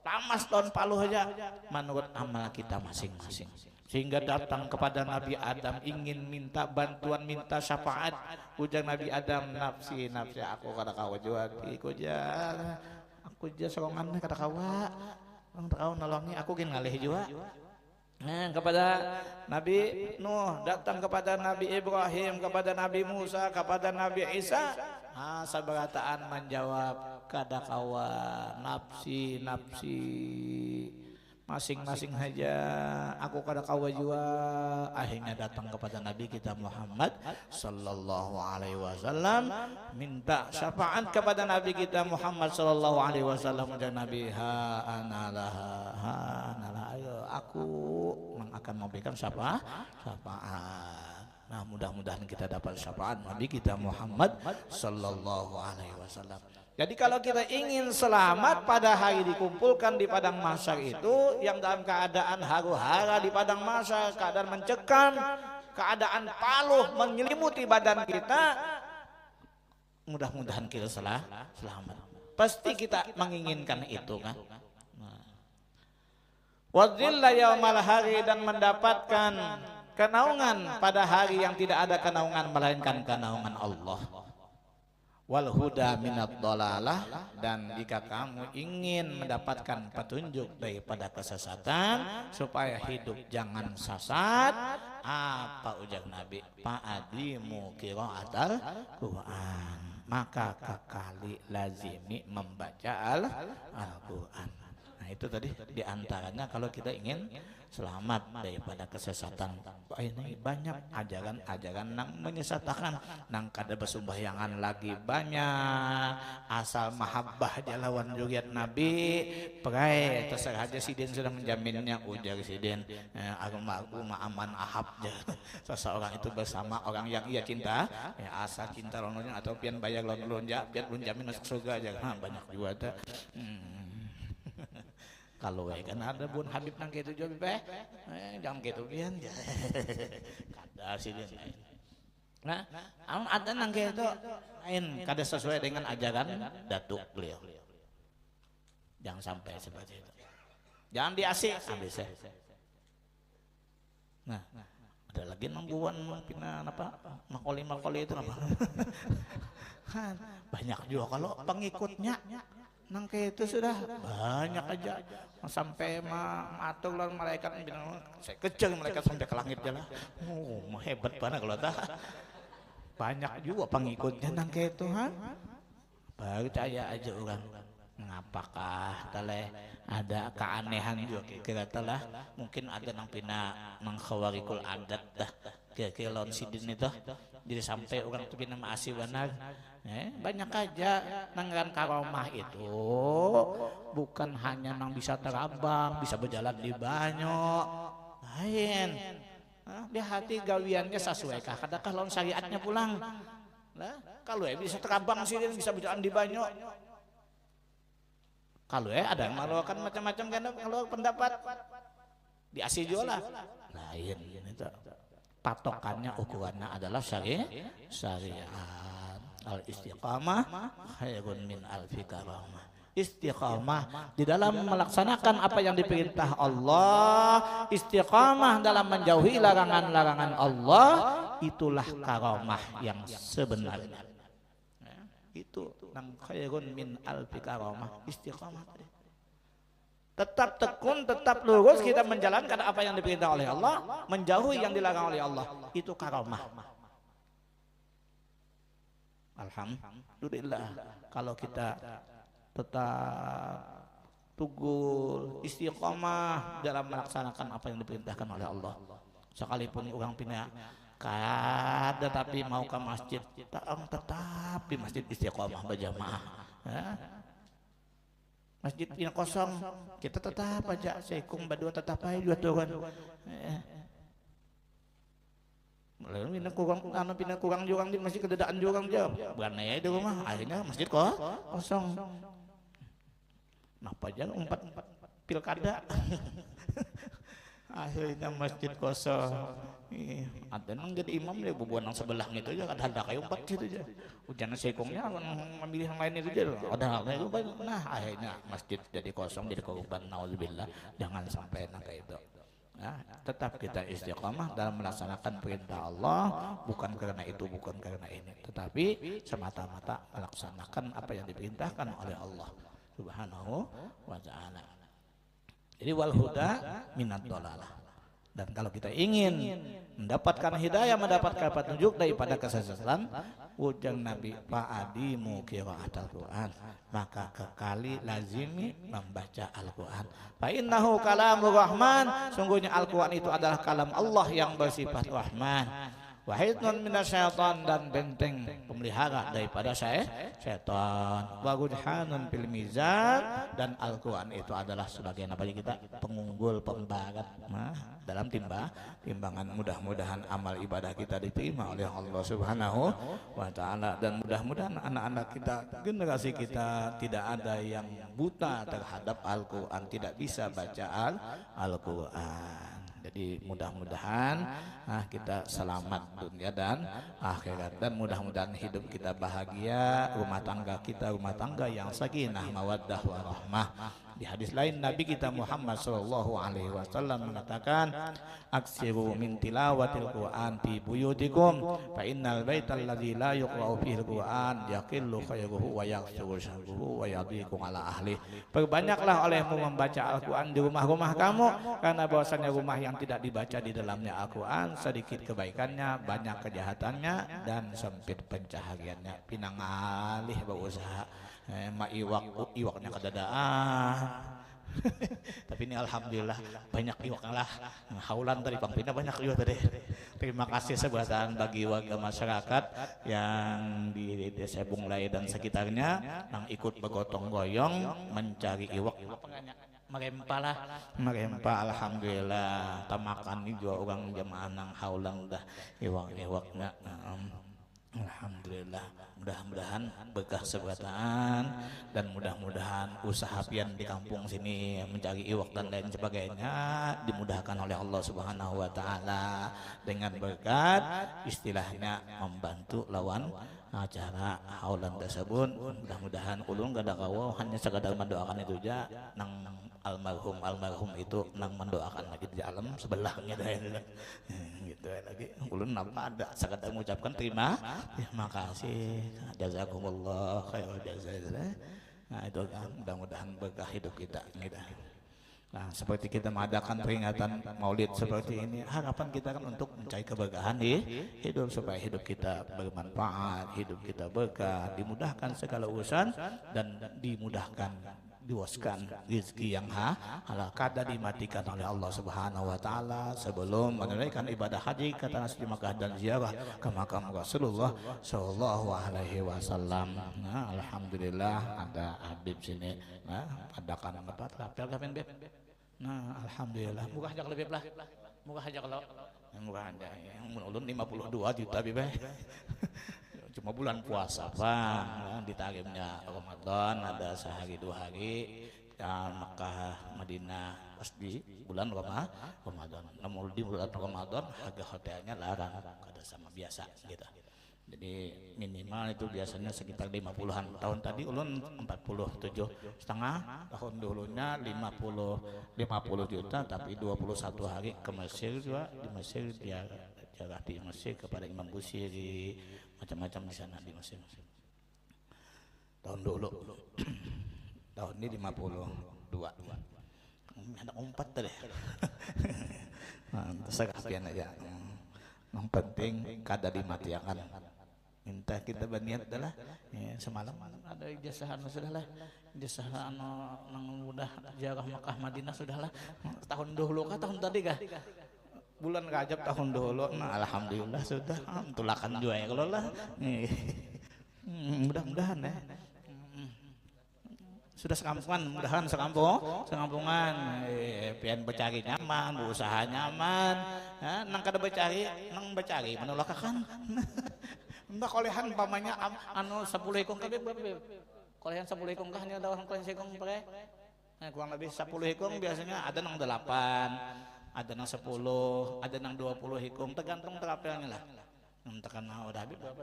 Tamas tahun paluh aja menurut amal kita masing-masing. Sehingga datang kepada Nabi Adam ingin minta bantuan, minta syafaat. Ujar Nabi Adam, nafsi aku kata kawa juga, aku aja sorongan kata kawa, orang tahu nolongi aku gin ngalih juga. Kepada Nabi Nuh, datang kepada Nabi Ibrahim, kepada Nabi Musa, kepada Nabi Isa. Sabarataan menjawab kada kawa, nafsi masing-masing saja aku kada kawa jua. Akhirnya datang kepada Nabi kita Muhammad sallallahu alaihi wasallam minta syafaat kepada Nabi kita Muhammad sallallahu alaihi wasallam. Dan Nabi analah ayo aku akan memberikan syafaat. Nah mudah-mudahan kita dapat syafaat Nabi kita Muhammad sallallahu alaihi wasallam. Jadi kalau kita ingin selamat pada hari dikumpulkan di padang mahsyar itu, yang dalam keadaan haru-hara di padang mahsyar, keadaan mencekam, keadaan paluh menyelimuti badan kita, mudah-mudahan kita selamat. Pasti kita menginginkan itu kan. Wadzilla yaumal hari, dan mendapatkan kenaungan pada hari yang tidak ada kenaungan melainkan kenaungan Allah. Wal huda minad dolalah, dan jika kamu ingin mendapatkan petunjuk daripada kesesatan supaya hidup jangan sesat, apa ujar Nabi? Fa'adimu qiraatal Quran, maka kekali lazimi membaca Al-Quran. Nah itu tadi diantaranya kalau kita ingin selamat daripada kesesatan. Ini banyak ajaran-ajaran nang menyesatkan, nang kada bersumbayangan lagi banyak, asal mahabbah jalawan juriat Nabi perai terserah aja sidin sudah menjaminnya, ujar sidin agama aman ahab seseorang itu bersama orang yang ia cinta, ya asal cinta lonnya atau pian bayar lonja pian jamin masuk surga aja. Banyak juga ada. Kalau kan ada bun Habib nang gitu juga jangan gitu pian kada sih dia. Nah ada nang gitu lain kada sesuai dengan ajaran datuk beliau, jangan sampai seperti itu, jangan diasik habis. Nah ada lagi nangguan pina apa makoli itu apa banyak juga kalau pengikutnya nang itu sudah banyak aja sampai matur lawan malaikat bilang saya kejar malaikat sampai ke langit jalan. Hebat banget kalau tak banyak juga pengikutnya nang itu percaya aja orang. Apakah tale ada keanehan juga kira telah mungkin ada nang pina nang khawarikul adat dah kira lawan sidin itu jadi sampai orang tuh pina maasi benar. Banyak aja nanggaran karomah itu bukan hanya nang bisa terabang, bisa berjalan di banyak lain di hati gawiannya sesuai kah kadakah lawan syariatnya pulang nah, kalau bisa terabang sih bisa berjalan di banyak, kalau ada yang melakukan macam-macam kan kalau pendapat di asih juga lah lain itu patokannya ukurannya adalah syariat. Al istiqamah khairun min alfi karamah. Istiqamah di dalam melaksanakan apa yang diperintah Allah, istiqamah dalam menjauhi larangan-larangan Allah, itulah karamah yang sebenarnya. Itu nang khairun min alfi karamah, istiqamah tadi. Tetap tekun, tetap lurus kita menjalankan apa yang diperintah oleh Allah, menjauhi yang dilarang oleh Allah, itu karamah. Alhamdulillah kalau kita tetap tugul istiqamah dalam melaksanakan apa yang diperintahkan oleh Allah, sekalipun orang pindah kada tapi mau ke masjid tetap di masjid istiqamah berjamaah masjid pindah kosong kita tetap aja seikung berdua tetap aja dua turun lalu pindah kurang juga di masjid kededaan juga jauh bukan ya di rumah akhirnya masjid kosong kenapa aja umpat pilkada akhirnya masjid kosong ada nang jadi imam dia bubuan yang sebelah itu aja ada kayak umpat gitu aja hujan sekongnya memilih yang lain itu aja ada kayak nah akhirnya masjid jadi kosong jadi korban naudzubillah jangan sampai nang kayak itu. Nah, tetap kita istiqamah dalam melaksanakan perintah Allah bukan karena itu bukan karena ini tetapi semata-mata melaksanakan apa yang diperintahkan oleh Allah Subhanahu wa ta'ala. Jadi wal huda minad dhalalah. Dan kalau kita ingin mendapatkan hidayah, mendapatkan petunjuk daripada kesesatan, ujang Nabi fa'adimu qira'atal Qur'an, maka kekali lazimi membaca Al-Qur'an. Fa innahu kalamur rahman, sungguhnya Al-Qur'an itu adalah kalam Allah yang bersifat rahman. Wahidun minasyaitan, dan benteng pemelihara daripada syaitan. Wa rujhanun fil mizan, dan Al-Qur'an itu adalah sebagai apa kita pengunggul pembarat dalam timbangan. Mudah-mudahan amal ibadah kita diterima oleh Allah Subhanahu wa ta'ala, dan mudah-mudahan anak-anak kita, generasi kita tidak ada yang buta terhadap Al-Qur'an, tidak bisa baca Al-Qur'an. Jadi mudah-mudahan kita selamat dunia dan akhirat, dan mudah-mudahan hidup kita bahagia, rumah tangga yang sakinah mawaddah warahmah. Di hadis lain Nabi kita Muhammad SAW mengatakan, aksiru min tilawatil Qur'an fi buyutikum fa innal baital ladzi la yuqra'u fihi al-Qur'an yaqillu khairuhu wa yaghsuru syarruhu wa yadhiqu ala ahli. Perbanyaklah olehmu membaca Al-Qur'an di rumah-rumah kamu, karena bahwasanya rumah yang tidak dibaca di dalamnya Al-Qur'an sedikit kebaikannya, banyak kejahatannya, dan sempit pencahariannya. Pinangalih berusaha iwaknya kedadaan Tapi ini alhamdulillah banyak iwak lah. Haulan tadi Bang Pina banyak iwak tadi. Terima kasih sebutan bagi warga masyarakat yang di Desa Bunglai dan sekitarnya yang ikut bergotong royong mencari iwak. Merempah lah, merempah alhamdulillah. Tamakan ini juga orang jamaah nang haulang dah iwak-iwaknya. Alhamdulillah, mudah-mudahan berkah sebataan dan mudah-mudahan usaha pian di kampung sini mencari iwak dan lain sebagainya dimudahkan oleh Allah Subhanahu wa taala dengan berkat istilahnya membantu lawan acara haulan tersebut. Mudah-mudahan ulun gada kawo hanya sekadar mendoakan itu aja nang almarhum itu nang mendoakan lagi di alam sebelahnya dah gitu lagi ulun apa ada sekadar mengucapkan terima kasih jazakumullah khairul jazaa. Nah itu kan mudah-mudahan berkah hidup kita gitu. Nah seperti kita mengadakan peringatan maulid seperti ini harapan kita kan untuk mencari keberkahan di hidup supaya hidup kita bermanfaat, hidup kita berkah, dimudahkan segala urusan dan dimudahkan luaskan rezeki yang halal kada dimatikan oleh Allah Subhanahu wa taala sebelum menunaikan ibadah haji kata Nabi Makkah dan ziarah ke makam Rasulullah sallallahu alaihi wasallam. Nah, alhamdulillah ada Habib sini. Nah, adakan apa? Rapel kapan Beb? Nah, alhamdulillah. Murah aja lebih lah. Murah aja kalau murah aja. Yang ulun 52 juta Beb. Cuma bulan puasa Bang, ditarimnya Ramadan ada sehari 2 hari ya, Makkah Madinah pas di bulan Ramadan. Namun di bulan Ramadan harga hotelnya larang kada sama biasa gitu. Jadi minimal itu biasanya sekitar 50-an. Tahun tadi ulun 47,5, tahun dulunya 50 juta tapi 21 hari ke Mesir juga. Di Mesir dia jarah di Mesir kepada Imam Busiri macam-macam di sana di Mesir. Tahun dulu tahun ini 52 anak 4 tadi. Sekapian aja yang penting kada dimatiakan. Minta kita berniat adalah ya, semalam ada ijazah sudahlah ijazah nang mudah ziarah Makkah Madinah sudahlah tahun dulu kah tahun tadi kah bulan Rajab tahun dulu. Nah alhamdulillah sudah tulakan juga ya kalau lah mudah-mudahan ya sudah sekampungan mudahan sekampungan pian bercari nyaman berusaha nyaman ya, nang kada bercari nang bercari menolakakan mbak kolehan pamannya anu 10 ekong kabeh kolehan 10 ekong kah hanya ada orang kolehan sekong pakai nah kurang lebih 10 ekong biasanya ada nang 8 ada nang 10, ada nang 20 hikum tergantung terapelnya lah. Tekan udah habis berapa?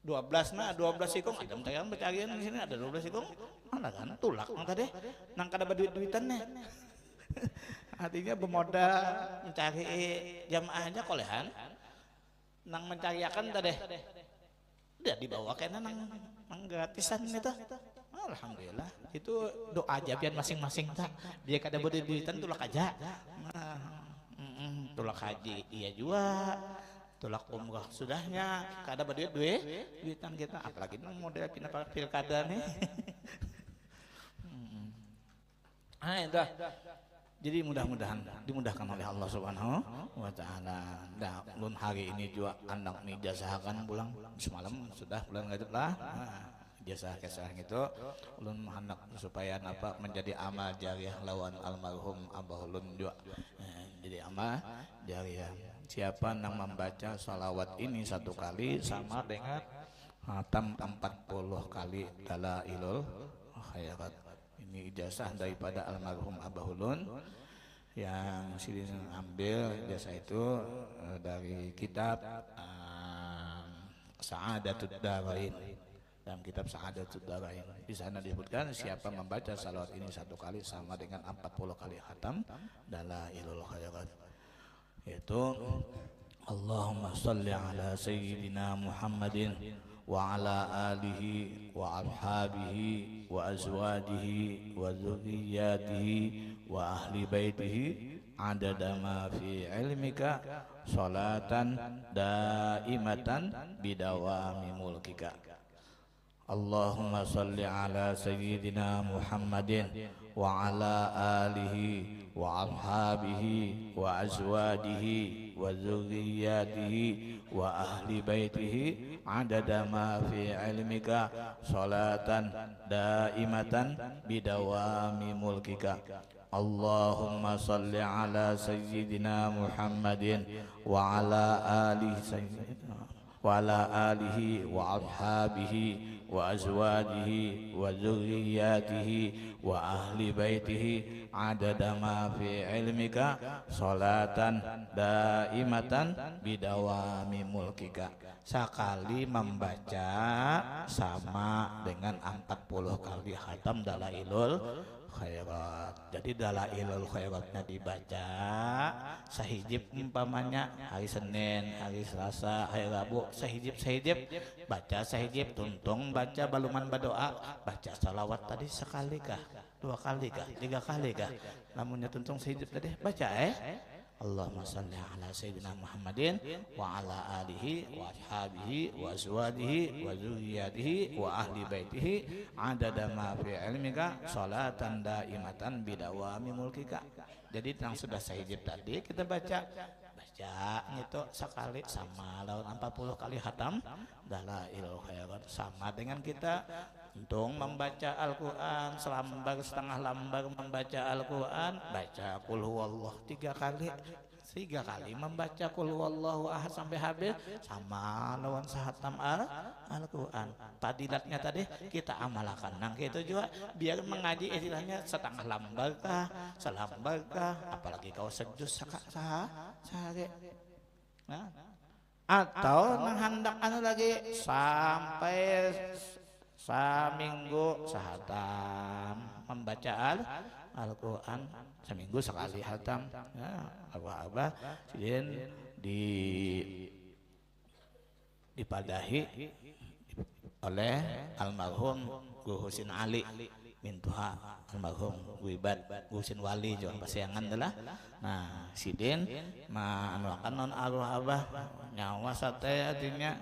12 nah 12 hikum ada tekan bercarian di sini ada 12 hikum. Mana kan tulak nang tadi nang kada berduit-duitan nih. Artinya bermodal mencari jamaahnya kolehan nang mencariakan tadi. Udah dibawa kena nang gratisan itu. Alhamdulillah itu doa aja biar masing-masing tak dia kada boleh duitan tulak aja tulak haji iya juga tulak umrah sudahnya kada duitan kita apalagi nang model pina pilkada nih. Itu jadi mudah-mudahan dimudahkan oleh Allah Subhanahu wa taala. Nah, ulun hari ini juga anak nih jasahakan pulang semalam sudah bulan Rajab lah. Jasa kesah itu ulun hendak supaya apa menjadi amal jariah lawan almarhum abah ulun juga. Jadi amal jariah siapa yang membaca salawat ini 1 kali sama dengan hatam 40 kali dalailul khairat. Ini ijazah daripada almarhum abah ulun yang sini ambil ijazah itu dari kitab Sa'adatud Darain. Dalam kitab Sa'adatud Darain di sana disebutkan siapa membaca salawat ini 1 kali sama dengan 40 kali khatam dalailul khairat, yaitu Allahumma shalli ala sayyidina Muhammadin wa ala alihi wa ashabihi wa azwajihi wa dzurriyyatihi wa ahli baitihi adada ma fi ilmika salatan daimatan bidawami mulkika. Allahumma salli ala sayyidina Muhammadin wa ala alihi wa ashabihi wa azwajihi wa dzurriyyatihi wa ahli baitihi adada ma fi ilmika salatan daimatan bidawami mulkika. Allahumma salli ala sayyidina Muhammadin wa ala alihi wa ashabihi wa azwajihi wa dzurriyyatihi wa ahli baitihi adada ma fi ilmika salatan daimatan bidawami mulkika. Sekali membaca sama dengan 40 kali khatam Dalailul Khairat. Jadi Dalailul Khairatnya dibaca sahijib, umpamanya hari Senin, hari Selasa, hari Rabu, sahijib baca sahijib, tuntung baca baluman berdoa, baca salawat tadi sekali kah, 2 kali kah, 3 kali kah, namunnya tuntung sahijib tadi baca Allahumma salli ala sayyidina Muhammadin wa ala alihi wa ashabihi wa azwajihi wa dzurriyyatihi wa ahli baitihi adada ma fi ilmika salatan daimatan bidawami mulkika. Jadi yang sudah sahijib tadi kita baca gitu sekali sama lawan 40 kali khatam Dalailul Khairat, sama dengan kita untuk membaca Al-Quran selambar setengah lambar membaca Al-Quran, baca Qul huwallahu 3 kali, 3 kali membaca Qul huwallahu ahad sampai habis, sama lawan sahatam Al-Quran. Fadilatnya tadi kita amalkan, nah gitu juga biar mengaji istilahnya setengah lambar kah, selambar kah, apalagi kau sejus sehari. Nah, atau menghendak lagi sampai seminggu sehatam membaca Al-Quran, seminggu sekali hatam. Ya, abah-abah sidin dipadahi oleh almarhum Gu Husin Ali Mintuha, almarhum Guibad Gu Husin Wali juga pasiangan adalah. Nah sidin maanuakan non arwah abah nyawa sate artinya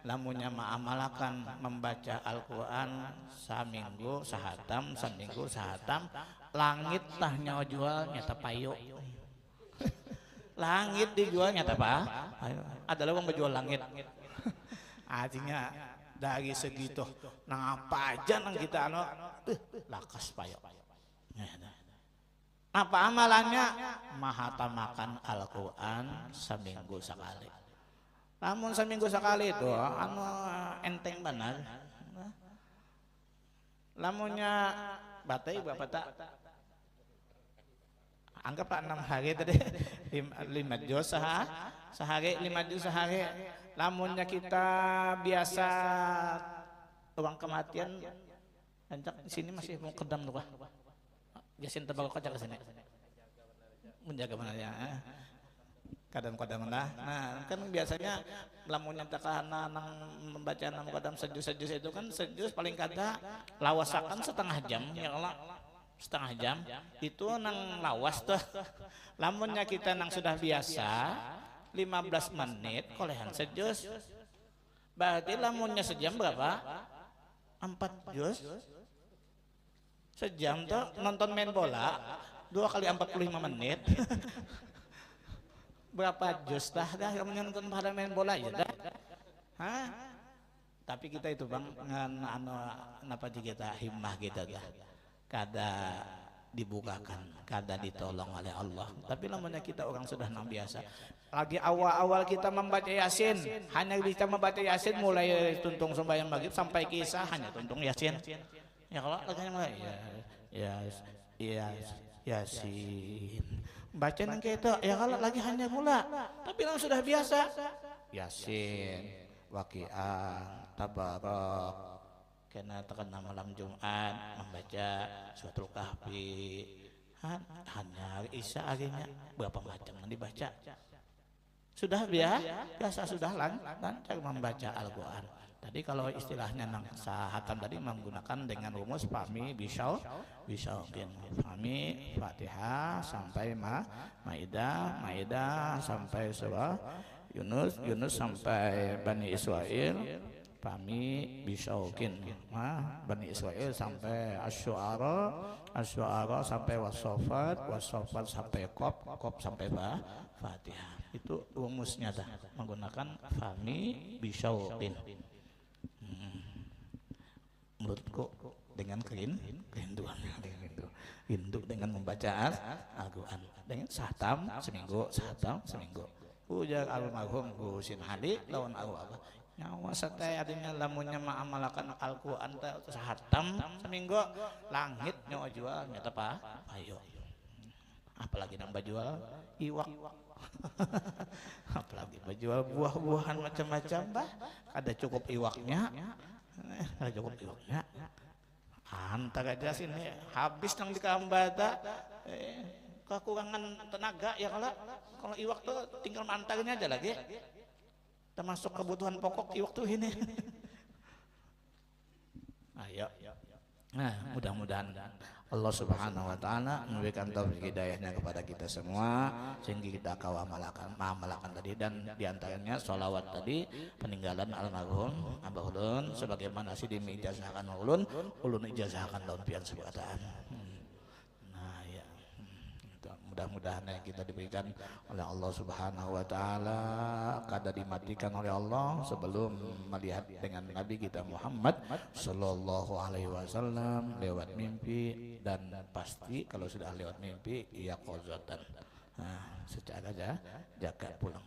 lamunnya maamalakan membaca Al-Quran seminggu sahatam, seminggu sahatam, langit tah nyawa jual nyata payu. Langit dijual nyata apa? Adalah orang berjual langit. Artinya dari segitu nang apa aja nang kita lakas payu. Apa amalannya? Mahatamakan Al-Quran seminggu sekali. Namun seminggu sekali itu enteng benar. Lamunnya batai berapa tak? Anggap 6 hari tadi 5 juz sehari 5 juz sehari. Lamunnya kita biasa uang kematian, anjak di sini masih mau kedam tuh, Jasin tebak kocak ke sini. Menjaga mana ya? Kadang-kadang lah. Nah kan biasanya lamunnya takana nang membaca enam kadang sejus itu kan sejus paling kada lawasakan setengah jam ya Allah, setengah jam itu nang lawas tuh. Lamunnya kita nang sudah biasa 15 menit kolehan sejus, berarti lamunnya sejam berapa? 4 juz. Sejam tuh nonton main bola 2 kali 45 menit. Berapa juz dah kamu nonton pada main bola ya dah. Hah? Tapi kita itu bang napa kita himmah kita dah kada dibukakan, kada ditolong oleh Allah. Tapi namanya kita orang sudah nang biasa. Lagi awal-awal kita membaca Yasin, hanya bisa membaca Yasin mulai tuntung sembahyang maghrib sampai kisah hanya tuntung Yasin. Ya kalau lagi Yasin. Baca nang itu ya kalau lagi hanya pula, tapi yang sudah biasa Yasin, Waqiah, Tabarak, kena tekan malam Jumat membaca Suratul Kahfi, hanya Isya akhirnya berapa macam yang dibaca. Sudah biasa sudah lancar membaca Al-Quran. Tadi kalau istilahnya nang sahatam tadi menggunakan dengan rumus fahmi bisau fahmi Fatihah sampai Maidah sampai surah Yunus sampai Bani Israil, Fami bisaukin Bani Israel sampai Asy-Syu'ara sampai was-Saffat sampai Qaf sampai Fatihah. Itu rumusnya dah menggunakan fami bisaukin. Menurutku dengan kerinduan rindu dengan membaca Al-Quran dengan sahtam seminggu ujar almarhum Husin Ali lawan Allah nyawa satay adanya lamunnya ma'amalakan Al-Quran sahtam seminggu langit nyawa jual nyata ayo apalagi nambah jual iwak apalagi jual buah-buahan macam-macam ada cukup iwaknya antara aja sini habis nang di Kambata kekurangan tenaga ya kalau iwak tuh tinggal mantarnya aja lagi termasuk kebutuhan pokok iwak tuh ini ayo nah mudah-mudahan Allah Subhanahu wa taala memberikan taufik hidayahnya kepada kita semua sehingga kita mengamalkan tadi dan diantaranya sholawat tadi peninggalan almarhum Abah Ulun sebagaimana si diijazahkan ulun ijazahkan daun pian sebataan. Nah ya mudah-mudahan yang kita diberikan oleh Allah Subhanahu wa taala kada dimatikan oleh Allah sebelum melihat dengan Nabi kita Muhammad sallallahu alaihi wasallam lewat mimpi dan pasti kalau sudah lewat mimpi ya qazatan. Nah, secara jaga pulang.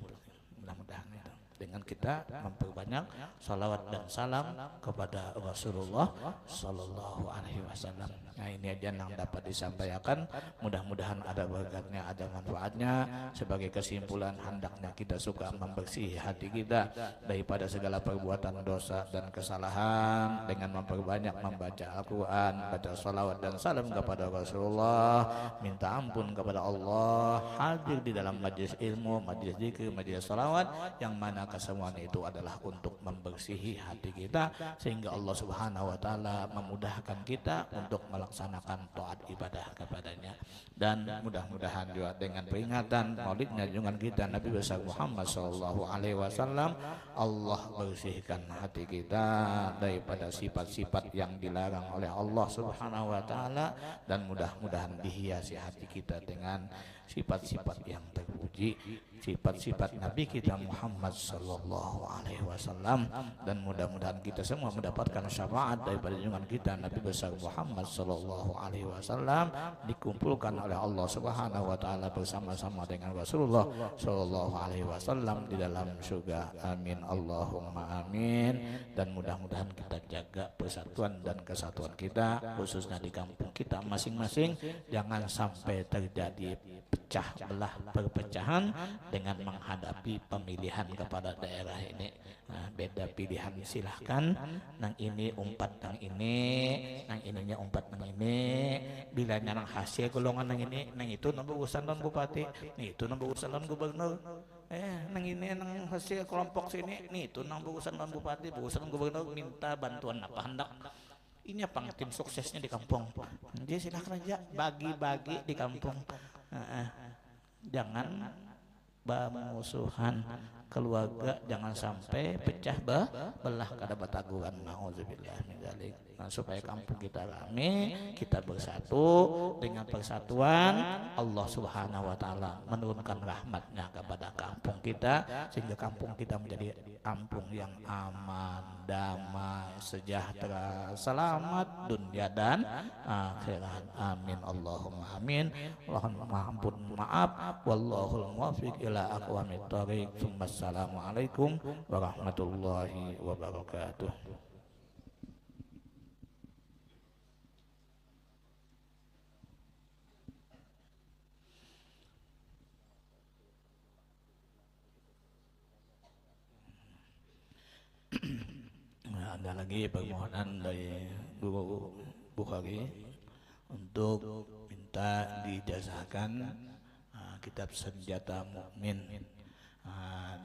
Mudah-mudahan itu dengan kita memperbanyak salawat dan salam kepada Rasulullah sallallahu alaihi wasallam. Nah, ini aja yang dapat disampaikan. Mudah-mudahan ada berkatnya, ada manfaatnya. Sebagai kesimpulan, hendaknya kita suka membersih hati kita daripada segala perbuatan dosa dan kesalahan dengan memperbanyak membaca Al-Quran, baca salawat dan salam kepada Rasulullah, minta ampun kepada Allah, hadir di dalam majlis ilmu, majlis zikir, majlis salawat, yang mana kesemuanya itu adalah untuk membersihi hati kita sehingga Allah Subhanahu wa taala memudahkan kita untuk melaksanakan taat ibadah kepadanya. Dan mudah-mudahan juga dengan peringatan maulidnya junjungan kita Nabi besar Muhammad sallallahu alaihi wasallam, Allah bersihkan hati kita daripada sifat-sifat yang dilarang oleh Allah Subhanahu wa taala dan mudah-mudahan dihiasi hati kita dengan sifat-sifat yang terpuji, sifat-sifat Nabi kita Muhammad sallallahu alaihi wasallam, dan mudah-mudahan kita semua mendapatkan syafaat daripada junjungan kita Nabi besar Muhammad sallallahu alaihi wasallam, dikumpulkan oleh Allah Subhanahu wa taala bersama-sama dengan Rasulullah sallallahu alaihi wasallam di dalam surga. Amin Allahumma amin. Dan mudah-mudahan kita jaga persatuan dan kesatuan kita khususnya di kampung kita masing-masing, jangan sampai terjadi pecah belah perpecahan dengan menghadapi pemilihan kepada daerah ini. Nah, beda pilihan silahkan, nang ini umpat nang ini, nang ininya umpat nang ini, bila nang hasil golongan nang ini, nang itu nang urusan non bupati, nih itu nang urusan non gubernur, nang ini nang hasil kelompok sini, nih itu nang urusan non bupati, urusan gubernur, minta bantuan apa hendak. Ini apa tim suksesnya di kampung. Jadi silahkan aja bagi-bagi di kampung. Jangan bermusuhan keluarga, jangan sampai pecah belah kada bataguran. Nauzubillah min dzalik. Supaya kampung kita rame, kita bersatu. Dengan persatuan Allah Subhanahu wa taala menurunkan rahmatnya kepada kampung kita sehingga kampung kita menjadi kampung yang aman, damai, sejahtera, selamat dunia dan akhirat. Amin Allahumma amin. Allahumma ampun maaf. Wallahul muwaffiq ila aqwamit thoriq. Assalamualaikum warahmatullahi wabarakatuh. Ada lagi permohonan dari Guru Bukhari untuk minta diijazahkan kitab Senjata Mukmin.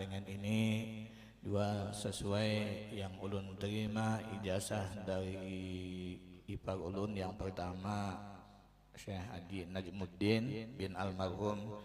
Dengan ini juga sesuai yang ulun terima ijazah dari ipar ulun yang pertama Syekh Haji Najmuddin bin almarhum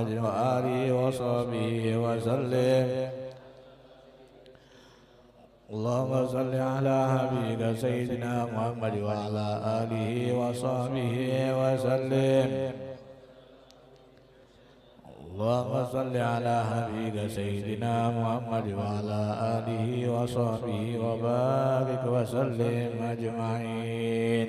محمد وآله وصحبه وسلم. اللهم صل على حبيبك سيدنا محمد وعلى آله وصحبه وسلم. اللهم صل على حبيبك سيدنا محمد وعلى آله وصحبه وبارك وسلم أجمعين.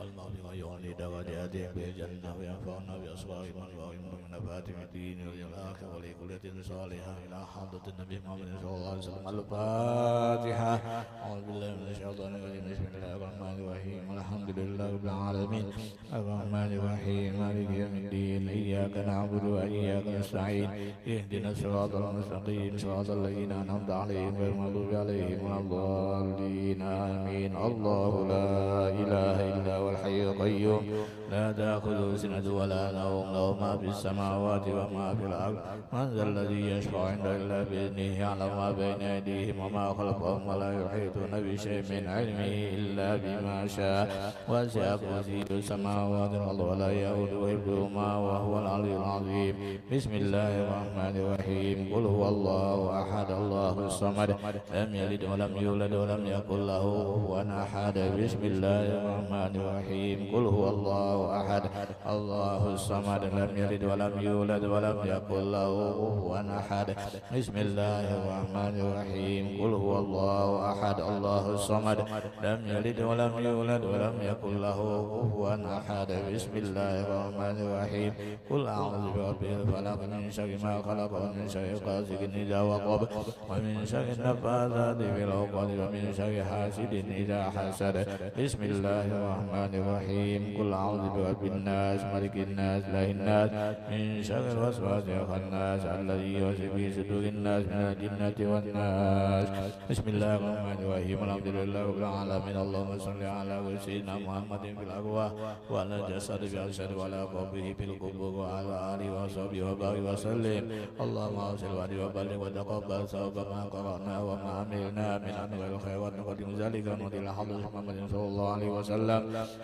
والمغفرة يغني درجاتهم بالجنة وينفعنا بأسرارهم والغائم من فاتم الدين والآخرة ولكل صالحة إلى حضرة النبي محمد صلى الله عليه وسلم. الفاتحة. أعوذ بالله من الشيطان الرجيم. بسم الله الرحمن الرحيم. الحمد لله رب العالمين الرحمن الرحيم مالك يوم الدين. إياك نعبد وإياك نستعين. اهدنا الصراط المستقيم صراط الذين أنعمت عليهم غير المغضوب عليهم ولا الضالين آمين. الله لا إله إلا هو الحي القيوم لا تأخذه سنة ولا نوم له ما في السماوات وما في الأرض. من ذا الذي يشفع عنده إلا بإذنه يعلم ما بين أيديهم وما خلفهم ولا يحيطون بشيء من علمه إلا بما شاء. وسع كرسيه السماوات والأرض ولا يؤوده حفظهما وهو العلي العظيم. بسم الله الرحمن الرحيم. قل هو الله أحد الله الصمد لم يلد ولم يولد ولم يكن له كفوا أحد. بسم الله الرحمن الرحيم. قل هو الله أحد الله الصمد لم يلد ولم يولد ولم يكن له كفوا أحد. بسم الله الرحمن الرحيم. قل هو الله أحد الله الصمد لم يلد ولم يولد ولم يكن له كفوا أحد. بسم الله الرحمن الرحيم. قل أعوذ برب الفلق من شر ما خلق ومن شر غاسق إذا وقب ومن شر النفاثات في العقد ومن شر حاسد إذا حسد. بسم الله الرحمن الرحيم. قل أعوذ برب الناس ملك الناس إله الناس من شر الوسواس الخناس الذي يوسوس في صدور الناس من الجنة والناس. بسم الله الرحمن الرحيم. الحمد لله رب العالمين. اللهم صل على سيدنا محمد في الأرواح وعلى الجسد في الأجساد وعلى قبره في القبور وعلى آله وصحبه وبارك وسلم. اللهم أوصل وعدي وبلغ وتقبل ثواب ما قرأنا وما عملنا من أنواع الخيرات نقدم ذلك ونودي إلى حضرة محمد صلى الله عليه وسلم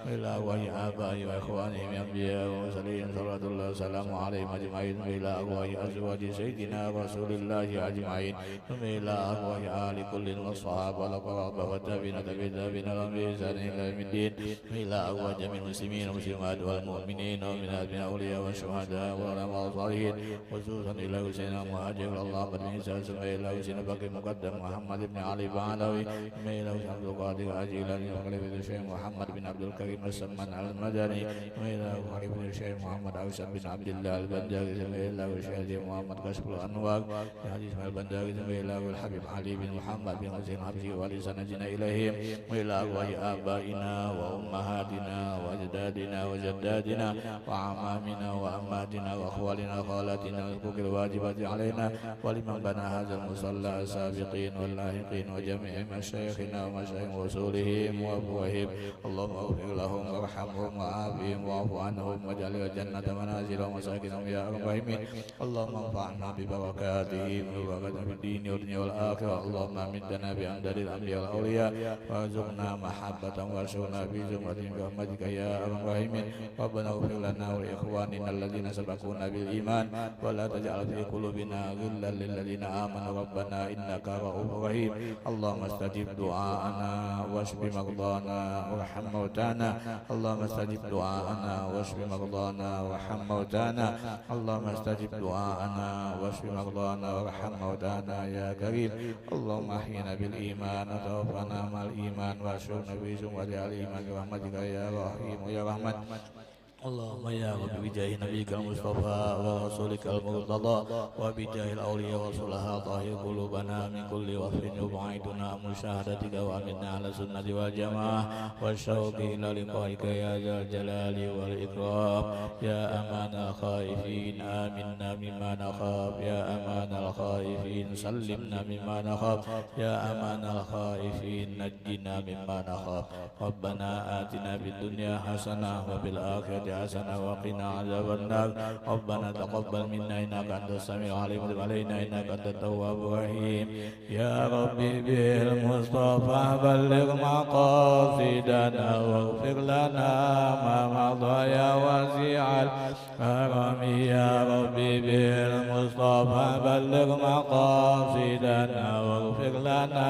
إلى أرواح آبائي وإخوانهم الأنبياء والمرسلين صلوات الله وسلامه عليهم أجمعين إلى أرواح أزواج سيدنا رسول الله أجمعين إلى أرواح آل كل والصحابة والقرابة والتابعين والتابعين لهم بإحسان إلى يوم الدين إلى أرواح جميع المسلمين والمسلمات والمؤمنين ومن الأولياء والشهداء والعلماء والصالحين خصوصا إلى سيدنا مهاجر الله قد من ثم إلى سيدنا بكر مقدم محمد بن علي بعلوي ثم إلى عبد القادر أجيلاني وخليفة الشيخ محمد بن عبد الكريم السمان المدني وإلى خليفة الشيخ محمد عوسم بن عبد الله البنداري ثم إلى الشيخ محمد كشف الأنوار حديث البنداري ثم إلى الحبيب علي بن محمد بن حسين حبشي ولسنجنا إليهم وإلى أرواح آبائنا وأمهاتنا وأجدادنا وجدادنا وعمامنا وأماتنا وأخوالنا وخالاتنا الحقوق الواجبات علينا ولمن بنى هذا المصلى السابقين واللاحقين وجميع مشايخنا ومشايخ وصولهم وأبوهم. اللهم اغفر لهم وارحمهم وعافهم واعف عنهم واجعل الجنة منازلهم وساكنهم يا أرحم الراحمين. اللهم انفعنا ببركاتهم وبركاتهم في الدين والدنيا والآخرة. اللهم أمدنا بأمداد الأنبياء والأولياء وارزقنا محبة وارزقنا في زمرتهم برحمتك يا أرحم الراحمين. ربنا اغفر لنا ولإخواننا الذين سبقونا بالإيمان ولا تجعل في قلوبنا غلا للذين آمنوا ربنا إنك رؤوف رحيم. اللهم استجب دعاءنا واشف مرضانا وارحم موتانا. اللهم استجب دعاءنا واشف مرضانا وارحم موتانا. اللهم استجب دعاءنا واشف مرضانا وارحم موتانا يا كريم. اللهم احينا بالإيمان وتوفنا مع الإيمان واشرنا في زمرة الإيمان برحمتك يا رحيم يا رحمن. اللهم يا رب بجاه نبيك المصطفى ورسولك المرتضى وبجاه الأولياء والصلحاء طهر قلوبنا من كل وصف يبعدنا عن مشاهدتك وأمنا على السنة والجماعة والشوق إلى لقائك يا ذا الجلال والإكرام. يا أمان الخائفين آمنا مما نخاف. يا أمان الخائفين سلمنا مما نخاف. يا أمان الخائفين نجنا مما نخاف. ربنا آتنا في الدنيا حسنة وفي الآخرة حسنة وقنا عذاب النار ربنا تقبل منا إنك أنت السميع العليم وتب علينا إنك أنت التواب الرحيم يا ربي بالمصطفى بلغ مقاصدنا واغفر لنا ما مضى يا واسع الكرم يا ربي بالمصطفى بلغ مقاصدنا واغفر لنا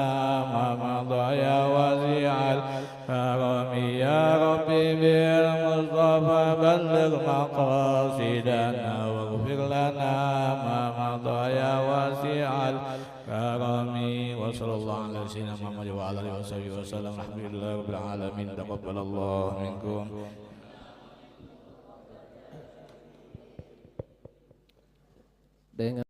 ما مضى يا واسع الكرم يا ربي بالمصطفى بلغ مقاصدنا واغفر لنا ما مضى يا واسع الكرم وصلى الله على سيدنا محمد وعلى اله وصحبه وسلم الحمد لله رب العالمين تقبل الله منكم. Dengan